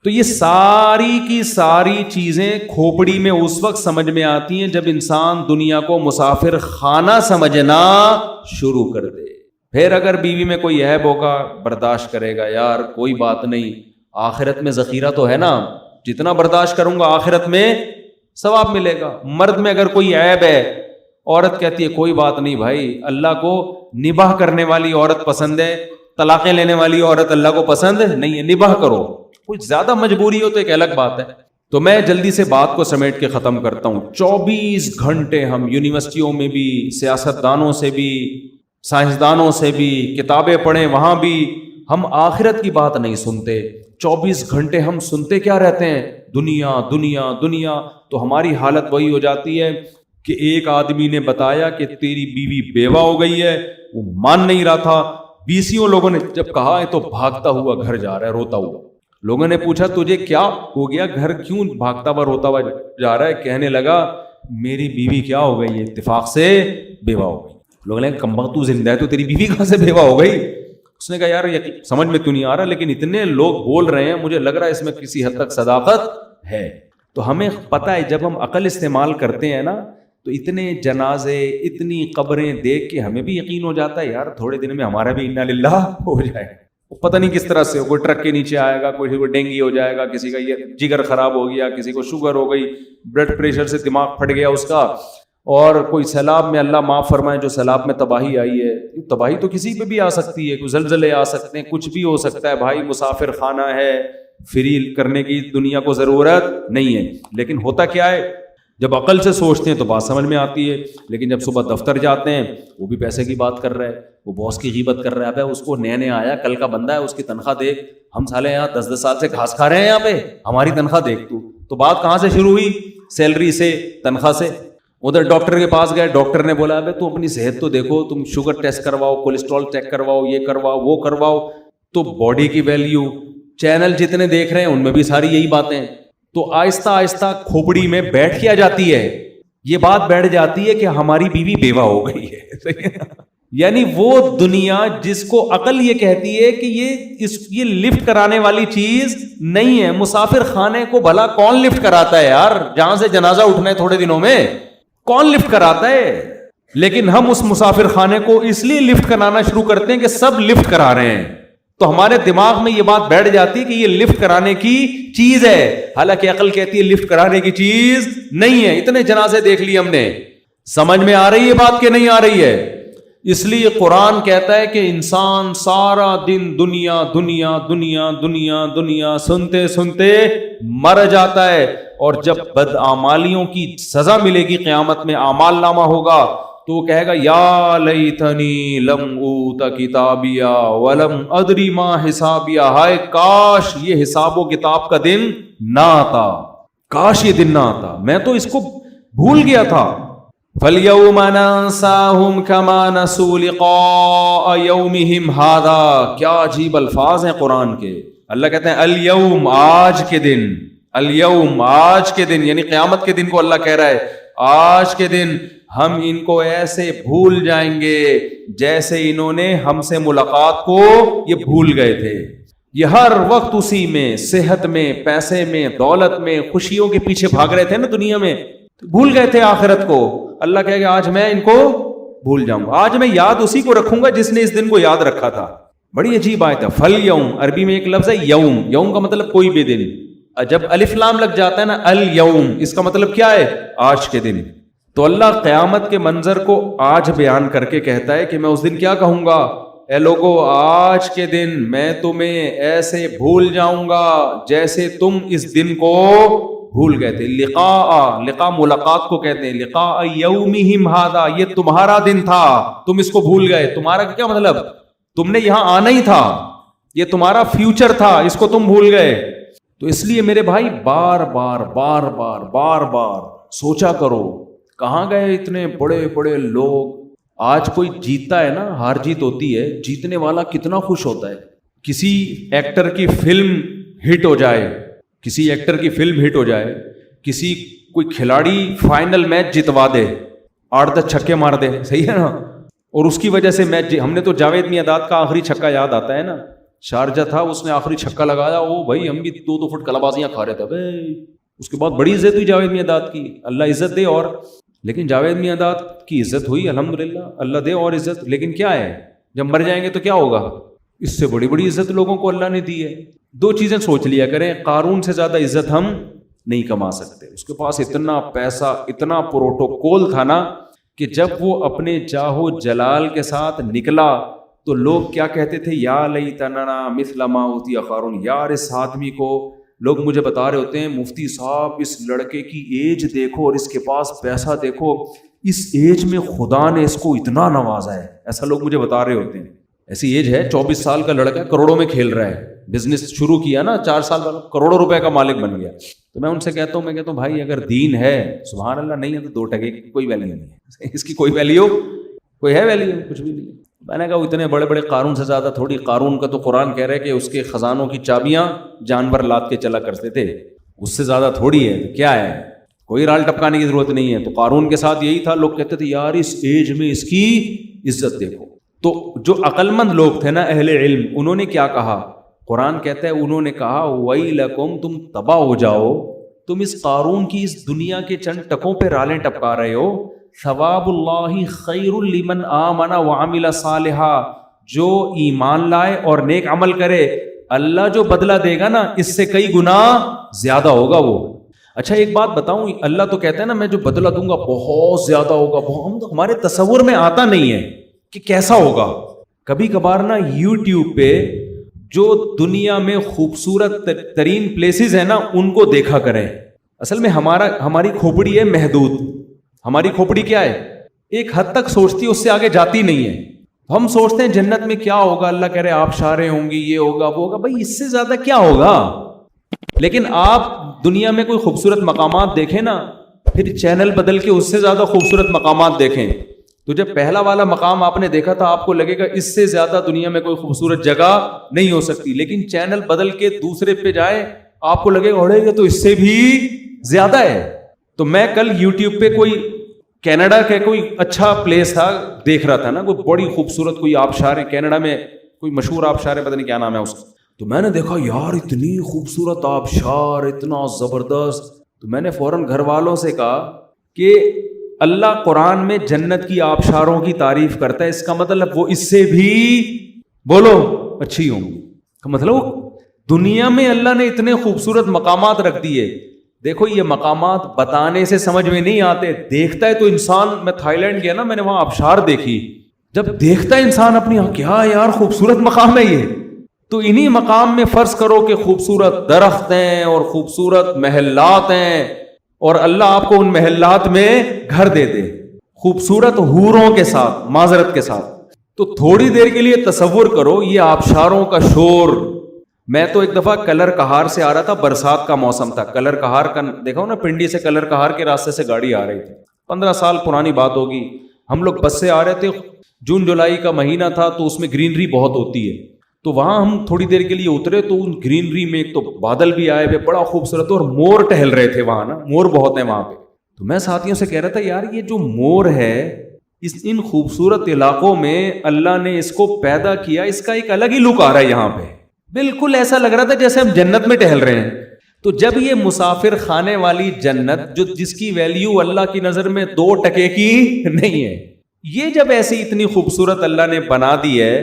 تو یہ ساری کی ساری چیزیں کھوپڑی میں اس وقت سمجھ میں آتی ہیں جب انسان دنیا کو مسافر خانہ سمجھنا شروع کر دے. پھر اگر بیوی میں کوئی عیب ہوگا برداشت کرے گا، یار کوئی بات نہیں، آخرت میں ذخیرہ تو ہے نا، جتنا برداشت کروں گا آخرت میں ثواب ملے گا. مرد میں اگر کوئی عیب ہے، عورت کہتی ہے کوئی بات نہیں بھائی، اللہ کو نباہ کرنے والی عورت پسند ہے، طلاقیں لینے والی عورت اللہ کو پسند نہیں ہے، نباہ کرو. کچھ زیادہ مجبوری ہو تو ایک الگ بات ہے، تو میں جلدی سے بات کو سمیٹ کے ختم کرتا ہوں. 24 گھنٹے ہم یونیورسٹیوں میں بھی، سیاستدانوں سے بھی، سائنسدانوں سے بھی کتابیں پڑھیں، وہاں بھی ہم آخرت کی بات نہیں سنتے. 24 گھنٹے ہم سنتے کیا رہتے ہیں؟ دنیا دنیا دنیا. تو ہماری حالت وہی ہو جاتی ہے کہ ایک آدمی نے بتایا کہ تیری بیوی بیوہ ہو گئی ہے، وہ مان نہیں رہا تھا. 20 لوگوں نے جب کہا ہے تو بھاگتا ہوا گھر جا رہا ہے روتا ہوا. لوگوں نے پوچھا تجھے کیا ہو گیا، گھر کیوں بھاگتا ہوا روتا ہوا جا رہا ہے؟ کہنے لگا میری بیوی کیا ہو گئی ہے، اتفاق سے بیوہ ہو گئی. لوگوں نے کہا کمبخت تو زندہ ہے تو تیری بیوی کہاں سے بیوہ ہو گئی؟ اس نے کہا یار سمجھ میں تو نہیں آ رہا، لیکن اتنے لوگ بول رہے ہیں، مجھے لگ رہا ہے اس میں کسی حد تک صداقت ہے. تو ہمیں پتہ ہے جب ہم عقل استعمال کرتے ہیں نا تو اتنے جنازے، اتنی قبریں دیکھ کے ہمیں بھی یقین ہو جاتا ہے یار تھوڑے دن میں ہمارا بھی انا للہ ہو جائے. پتہ نہیں کس طرح سے، کوئی ٹرک کے نیچے آئے گا، کوئی کو ڈینگی ہو جائے گا، کسی کا یہ جگر خراب ہو گیا، کسی کو شوگر ہو گئی، بلڈ پریشر سے دماغ پھٹ گیا اس کا، اور کوئی سیلاب میں، اللہ معاف فرمائے جو سیلاب میں تباہی آئی ہے. تباہی تو کسی پہ بھی آ سکتی ہے، کوئی زلزلے آ سکتے ہیں، کچھ بھی ہو سکتا ہے بھائی. مسافر خانہ ہے، فری کرنے کی دنیا کو ضرورت نہیں ہے. لیکن ہوتا کیا ہے جب عقل سے سوچتے ہیں تو بات سمجھ میں آتی ہے، لیکن جب صبح دفتر جاتے ہیں وہ بھی پیسے کی بات کر رہا ہے، وہ باس کی غیبت کر رہا ہے. ابے اس کو نیا نیا آیا، کل کا بندہ ہے، اس کی تنخواہ دیکھ. ہم سالے یہاں 10 سال سے گھاس کھا رہے ہیں یہاں پہ، ہماری تنخواہ دیکھ تو بات کہاں سے شروع ہوئی؟ سیلری سے، تنخواہ سے. ادھر ڈاکٹر کے پاس گئے، ڈاکٹر نے بولا ابے تو اپنی صحت تو دیکھو، تم شوگر ٹیسٹ کرواؤ، کولیسٹرول چیک کرواؤ، یہ کرواؤ وہ کرواؤ. تو باڈی کی ویلیو، چینل جتنے دیکھ رہے ہیں ان میں بھی ساری یہی باتیں. تو آہستہ آہستہ کھوپڑی میں بیٹھ کیا جاتی ہے، یہ بات بیٹھ جاتی ہے کہ ہماری بیوی بیوہ ہو گئی ہے. یعنی وہ دنیا جس کو عقل یہ کہتی ہے کہ یہ لفٹ کرانے والی چیز نہیں ہے. مسافر خانے کو بھلا کون لفٹ کراتا ہے یار؟ جہاں سے جنازہ اٹھنا ہے تھوڑے دنوں میں کون لفٹ کراتا ہے؟ لیکن ہم اس مسافر خانے کو اس لیے لفٹ کرانا شروع کرتے ہیں کہ سب لفٹ کرا رہے ہیں. تو ہمارے دماغ میں یہ بات بیٹھ جاتی ہے کہ یہ لفٹ کرانے کی چیز ہے، حالانکہ عقل کہتی ہے لفٹ کرانے کی چیز نہیں ہے. اتنے جنازے دیکھ لیے ہم نے، سمجھ میں آ رہی ہے بات کہ نہیں آ رہی ہے؟ اس لیے قرآن کہتا ہے کہ انسان سارا دن دنیا دنیا دنیا دنیا دنیا سنتے سنتے مر جاتا ہے. اور جب بدعمالیوں کی سزا ملے گی قیامت میں، اعمال نامہ ہوگا، تو وہ کہے گا یا لیتنی لم اوت کتابیا ولم ادری ما حسابیا. ہائے کاش یہ حساب و کتاب کا دن نہ آتا، کاش یہ دن نہ آتا، میں تو اس کو بھول گیا تھا. فَالْيَوْمَ نَنْسَاهُمْ كَمَا نَسُوا لِقَاءَ يَوْمِهِمْ هَذَا. کیا عجیب الفاظ ہیں قرآن کے. اللہ کہتے ہیں الیوم، آج کے دن، الیوم آج کے دن، یعنی قیامت کے دن کو اللہ کہہ رہا ہے آج کے دن ہم ان کو ایسے بھول جائیں گے جیسے انہوں نے ہم سے ملاقات کو یہ بھول گئے تھے. یہ ہر وقت اسی میں، صحت میں، پیسے میں، دولت میں، خوشیوں کے پیچھے بھاگ رہے تھے نا دنیا میں، بھول گئے تھے آخرت کو. اللہ کہے گا آج میں ان کو بھول جاؤں گا، آج میں یاد اسی کو رکھوں گا جس نے اس دن کو یاد رکھا تھا. بڑی عجیب آیت ہے. فَالْيَوْمَ عربی میں ایک لفظ ہے یوم، یوم کا مطلب کوئی بھی دن. جب الف لام لگ جاتا ہے نا الیوم، اس کا مطلب کیا ہے؟ آج کے دن. تو اللہ قیامت کے منظر کو آج بیان کر کے کہتا ہے کہ میں اس دن کیا کہوں گا؟ اے لوگو آج کے دن میں تمہیں ایسے بھول جاؤں گا جیسے تم اس دن کو بھول گئے تھے. لقاء ملاقات کو کہتے ہیں. لقاء یومہم ھذا، یہ تمہارا دن تھا، تم اس کو بھول گئے. تمہارا کیا مطلب؟ تم نے یہاں آنا ہی تھا، یہ تمہارا فیوچر تھا، اس کو تم بھول گئے. تو اس لیے میرے بھائی بار بار بار بار بار بار سوچا کرو کہاں گئے اتنے بڑے بڑے لوگ. آج کوئی جیتتا ہے نا، ہار جیت ہوتی ہے، جیتنے والا کتنا خوش ہوتا ہے. کسی ایکٹر کی فلم ہٹ ہو جائے، کسی ایکٹر کی فلم ہٹ ہو جائے، کسی کوئی کھلاڑی فائنل میچ جتوا دے، 8-10 چھکے مار دے، صحیح ہے نا، اور اس کی وجہ سے میچ، ہم نے تو جاوید میاں کا آخری چھکا یاد آتا ہے نا، شارجہ تھا، اس نے آخری چھکا لگایا، او بھائی ہم بھی 2 فٹ کلابازیاں کھا رہے تھے. اس کے بعد بڑی عزت ہوئی جاوید میاں کی، اللہ عزت دے. اور لیکن جاوید میاں کی عزت ہوئی الحمدللہ، اللہ دے اور عزت. لیکن کیا ہے جب مر جائیں گے تو کیا ہوگا؟ اس سے بڑی بڑی عزت لوگوں کو اللہ نے دی ہے. 2 چیزیں سوچ لیا کریں، قارون سے زیادہ عزت ہم نہیں کما سکتے. اس کے پاس اتنا پیسہ، اتنا پروٹوکول تھا نا کہ جب وہ اپنے جاہ و جلال کے ساتھ نکلا تو لوگ کیا کہتے تھے؟ یا لیتنا مثل ما اوتی قارون، یار اس آدمی کو لوگ مجھے بتا رہے ہوتے ہیں مفتی صاحب اس لڑکے کی ایج دیکھو اور اس کے پاس پیسہ دیکھو، اس ایج میں خدا نے اس کو اتنا نوازا ہے، ایسا لوگ مجھے بتا رہے ہوتے ہیں. ایسی ایج ہے 24 سال کا لڑکا کروڑوں میں کھیل رہا ہے، بزنس شروع کیا نا 4 سال بعد کروڑوں روپے کا مالک بن گیا. تو میں ان سے کہتا ہوں بھائی اگر دین ہے سبحان اللہ، نہیں ہے تو 2 ٹکے کی کوئی ویلیو نہیں ہے، اس کی کوئی ویلیو، کوئی ہے ویلیو؟ کچھ بھی نہیں ہے. میں نے کہا وہ اتنے بڑے بڑے قارون سے زیادہ تھوڑی، قارون کا تو قرآن کہہ رہا ہے کہ اس کے خزانوں کی چابیاں جانور لاد کے چلا کرتے تھے، اس سے زیادہ تھوڑی ہے. کیا ہے، کوئی رال ٹپکانے کی ضرورت نہیں ہے. تو قارون کے ساتھ یہی تھا، لوگ کہتے تھے یار اس ایج میں اس کی عزت دیکھو. تو جو عقل مند لوگ تھے نا اہل علم، انہوں نے کیا کہا؟ قرآن کہتا ہے انہوں نے کہا وَيْلَكُمْ، تم تباہ ہو جاؤ، تم اس قارون کی اس دنیا کے چند ٹکوں پہ رالیں ٹپکا رہے ہو. ثواب اللہ خیر لمن آمن وعمل صالحا، جو ایمان لائے اور نیک عمل کرے اللہ جو بدلہ دے گا نا اس سے کئی گنا زیادہ ہوگا وہ. اچھا ایک بات بتاؤں، اللہ تو کہتا ہے نا میں جو بدلہ دوں گا بہت زیادہ ہوگا، ہمارے تصور میں آتا نہیں ہے کہ کیسا ہوگا. کبھی کبھار نا یوٹیوب پہ جو دنیا میں خوبصورت ترین پلیسز ہیں نا ان کو دیکھا کریں. اصل میں ہماری کھوپڑی ہے محدود. ہماری کھوپڑی کیا ہے؟ ایک حد تک سوچتی ہے، اس سے آگے جاتی نہیں ہے. ہم سوچتے ہیں جنت میں کیا ہوگا، اللہ کہہ رہے آبشاریں ہوں گی، یہ ہوگا وہ ہوگا. بھائی اس سے زیادہ کیا ہوگا؟ لیکن آپ دنیا میں کوئی خوبصورت مقامات دیکھیں نا، پھر چینل بدل کے اس سے زیادہ خوبصورت مقامات دیکھیں. تو جب پہلا والا مقام آپ نے دیکھا تھا آپ کو لگے گا اس سے زیادہ دنیا میں کوئی خوبصورت جگہ نہیں ہو سکتی. لیکن چینل بدل کے دوسرے پہ جائے آپ کو لگے گا اڑے گا تو اس سے بھی زیادہ ہے. تو میں کل یوٹیوب پہ کوئی کینیڈا کا کوئی اچھا پلیس تھا دیکھ رہا تھا نا، کوئی بڑی خوبصورت کوئی آبشار ہے کینیڈا میں، کوئی مشہور آبشار ہے، پتہ نہیں کیا نام ہے اس کا. تو میں نے دیکھا یار اتنی خوبصورت آبشار، اتنا زبردست. تو میں نے فوراً گھر والوں سے کہا کہ اللہ قرآن میں جنت کی آبشاروں کی تعریف کرتا ہے، اس کا مطلب وہ اس سے بھی بولو اچھی ہوں گی. مطلب دنیا میں اللہ نے اتنے خوبصورت مقامات رکھ دیے. دیکھو یہ مقامات بتانے سے سمجھ میں نہیں آتے، دیکھتا ہے تو انسان. میں تھائی لینڈ گیا نا، میں نے وہاں آبشار دیکھی، جب دیکھتا ہے انسان اپنی کیا یار خوبصورت مقام ہے یہ. تو انہی مقام میں فرض کرو کہ خوبصورت درخت ہیں اور خوبصورت محلات ہیں، اور اللہ آپ کو ان محلات میں گھر دے دے خوبصورت حوروں کے ساتھ، معذرت کے ساتھ. تو تھوڑی دیر کے لیے تصور کرو یہ آبشاروں کا شور. میں تو ایک دفعہ کلر کہار سے آ رہا تھا، برسات کا موسم تھا. کلر کہار کا دیکھا نا، پنڈی سے کلر کہار کے راستے سے گاڑی آ رہی تھی، 15 سال پرانی بات ہوگی. ہم لوگ بس سے آ رہے تھے، جون جولائی کا مہینہ تھا تو اس میں گرینری بہت ہوتی ہے. تو وہاں ہم تھوڑی دیر کے لیے اترے تو ان گرینری میں ایک تو بادل بھی آئے ہوئے بڑا خوبصورت، اور مور ٹہل رہے تھے وہاں نا، مور بہت ہیں وہاں پہ. تو میں ساتھیوں سے کہہ رہا تھا یار یہ جو مور ہے ان خوبصورت علاقوں میں اللہ نے اس کو پیدا کیا، اس کا ایک الگ ہی لک آ رہا ہے یہاں پہ. بالکل ایسا لگ رہا تھا جیسے ہم جنت میں ٹہل رہے ہیں. تو جب یہ مسافر خانے والی جنت جس کی ویلیو اللہ کی نظر میں 2 ٹکے کی نہیں ہے، یہ جب ایسی اتنی خوبصورت اللہ نے بنا دی ہے،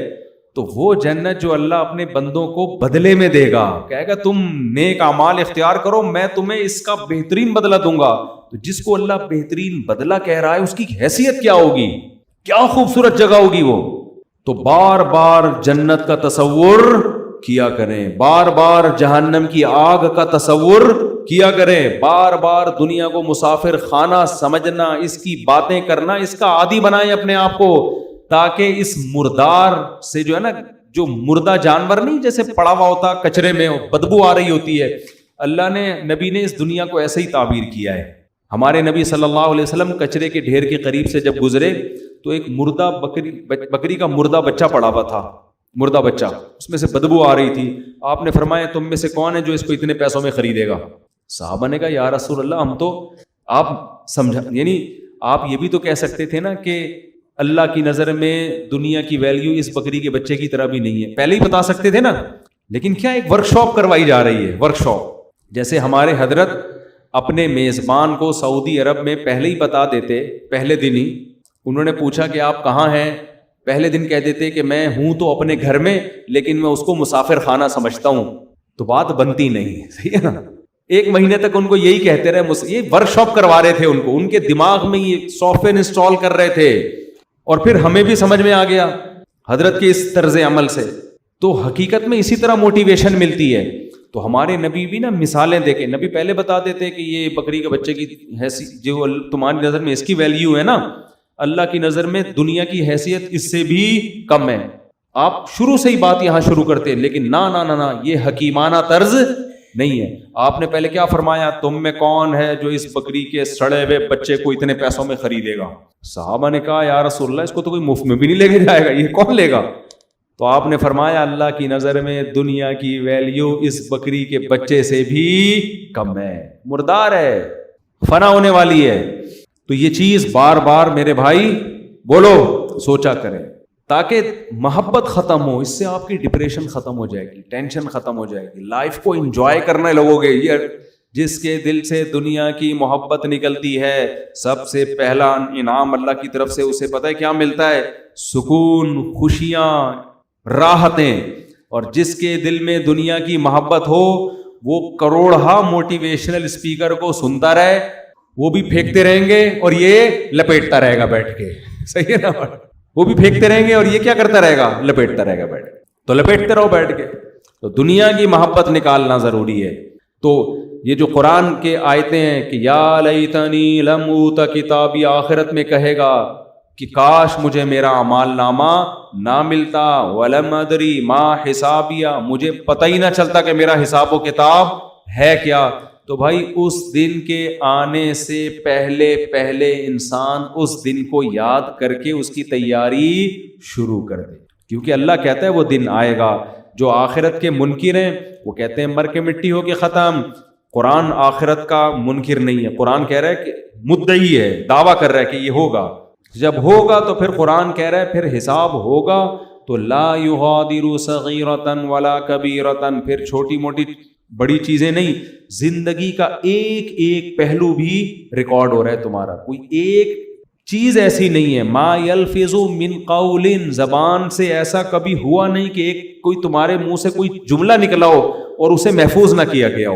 تو وہ جنت جو اللہ اپنے بندوں کو بدلے میں دے گا، کہے گا تم نیک اعمال اختیار کرو میں تمہیں اس کا بہترین بدلہ دوں گا. تو جس کو اللہ بہترین بدلہ کہہ رہا ہے اس کی حیثیت کیا ہوگی، کیا خوبصورت جگہ ہوگی وہ. تو بار بار جنت کا تصور کیا کریں، بار بار جہنم کی آگ کا تصور کیا کریں، بار بار دنیا کو مسافر خانہ سمجھنا، اس کی باتیں کرنا، اس کا عادی بنائیں اپنے آپ کو، تاکہ اس مردار سے جو ہے نا، جو مردہ جانور نہیں جیسے پڑا ہوا ہوتا کچرے میں بدبو آ رہی ہوتی ہے، اللہ نے نبی نے اس دنیا کو ایسے ہی تعبیر کیا ہے. ہمارے نبی صلی اللہ علیہ وسلم کچرے کے ڈھیر کے قریب سے جب گزرے تو ایک مردہ بکری کا مردہ بچہ پڑا ہوا تھا، مردہ بچہ، اس میں سے بدبو آ رہی تھی. آپ نے فرمایا تم میں سے کون ہے جو اس کو اتنے پیسوں میں خریدے گا؟ صحابہ نے کہا یا رسول اللہ ہم تو، آپ سمجھا، یعنی آپ یہ بھی تو کہہ سکتے تھے نا کہ اللہ کی نظر میں دنیا کی ویلیو اس بکری کے بچے کی طرح بھی نہیں ہے، پہلے ہی بتا سکتے تھے نا. لیکن کیا ایک ورک شاپ کروائی جا رہی ہے، ورک شاپ. جیسے ہمارے حضرت اپنے میزبان کو سعودی عرب میں پہلے ہی بتا دیتے، پہلے دن ہی انہوں نے پوچھا کہ آپ کہاں ہیں، پہلے دن کہہ دیتے کہ میں ہوں تو اپنے گھر میں، لیکن میں اس کو مسافر خانہ سمجھتا ہوں، تو بات بنتی نہیں. صحیح ہے نا. 1 مہینے تک ان کو یہی کہتے رہے، یہ ورک شاپ کروا رہے تھے ان کو، ان کے دماغ میں یہ سافٹ ویئر انسٹال کر رہے تھے. اور پھر ہمیں بھی سمجھ میں آ گیا حضرت کے اس طرز عمل سے. تو حقیقت میں اسی طرح موٹیویشن ملتی ہے. تو تو ہمارے نبی بھی نا مثالیں دے کے نبی پہلے بتا دیتے کہ یہ بکری کے بچے کی حیثیت جو تمہاری نظر میں اس کی ویلیو ہے نا، اللہ کی نظر میں دنیا کی حیثیت اس سے بھی کم ہے. آپ شروع سے ہی بات یہاں شروع کرتے ہیں، لیکن نہ یہ حکیمانہ طرز نہیں ہے. آپ نے پہلے کیا فرمایا؟ تم میں کون ہے جو اس بکری کے سڑے ہوئے بچے کو اتنے پیسوں میں خریدے گا؟ صحابہ نے کہا یا رسول اللہ، اس کو تو کوئی مفت میں بھی نہیں لے کے جائے گا، یہ کون لے گا؟ تو آپ نے فرمایا اللہ کی نظر میں دنیا کی ویلیو اس بکری کے بچے سے بھی کم ہے، مردار ہے، فنا ہونے والی ہے. تو یہ چیز بار بار میرے بھائی بولو، سوچا کریں تاکہ محبت ختم ہو. اس سے آپ کی ڈپریشن ختم ہو جائے گی، ٹینشن ختم ہو جائے گی، لائف کو انجوائے کرنے لگو گے. یہ جس کے دل سے دنیا کی محبت نکلتی ہے، سب سے پہلا انعام اللہ کی طرف سے اسے پتہ ہے کیا ملتا ہے؟ سکون، خوشیاں، راحتیں. اور جس کے دل میں دنیا کی محبت ہو وہ کروڑہا موٹیویشنل اسپیکر کو سنتا رہے، وہ بھی پھینکتے رہیں گے اور یہ لپیٹتا رہے گا بیٹھ کے. صحیح ہے نا؟ وہ بھی پھینکتے رہیں گے اور یہ کیا کرتا رہے گا؟ لپیٹتا رہے گا بیٹھ کے. تو لپیٹتے رہو بیٹھ کے. تو دنیا کی محبت نکالنا ضروری ہے. تو یہ جو قرآن کے آیتیں ہیں کہ یا لیتنی لم اوت کتابی، آخرت میں کہے گا کہ کاش مجھے میرا اعمال نامہ نہ ملتا، ولم ادری ما حسابیہ، مجھے پتہ ہی نہ چلتا کہ میرا حساب و کتاب ہے کیا. تو بھائی اس دن کے آنے سے پہلے انسان اس دن کو یاد کر کے اس کی تیاری شروع کر دے، کیونکہ اللہ کہتا ہے وہ دن آئے گا. جو آخرت کے منکر ہیں وہ کہتے ہیں مر کے مٹی ہو کے ختم. قرآن آخرت کا منکر نہیں ہے، قرآن کہہ رہا ہے کہ مدعی ہے، دعویٰ کر رہا ہے کہ یہ ہوگا. جب ہوگا تو پھر قرآن کہہ رہا ہے پھر حساب ہوگا تو لا یغادر صغیرۃ ولا کبیرۃ، پھر چھوٹی موٹی بڑی چیزیں نہیں، زندگی کا ایک ایک پہلو بھی ریکارڈ ہو رہا ہے تمہارا. کوئی ایک چیز ایسی نہیں ہے. ما یلفظ من قول، زبان سے ایسا کبھی ہوا نہیں کہ ایک کوئی تمہارے منہ سے کوئی جملہ نکلا ہو اور اسے محفوظ نہ کیا گیا ہو.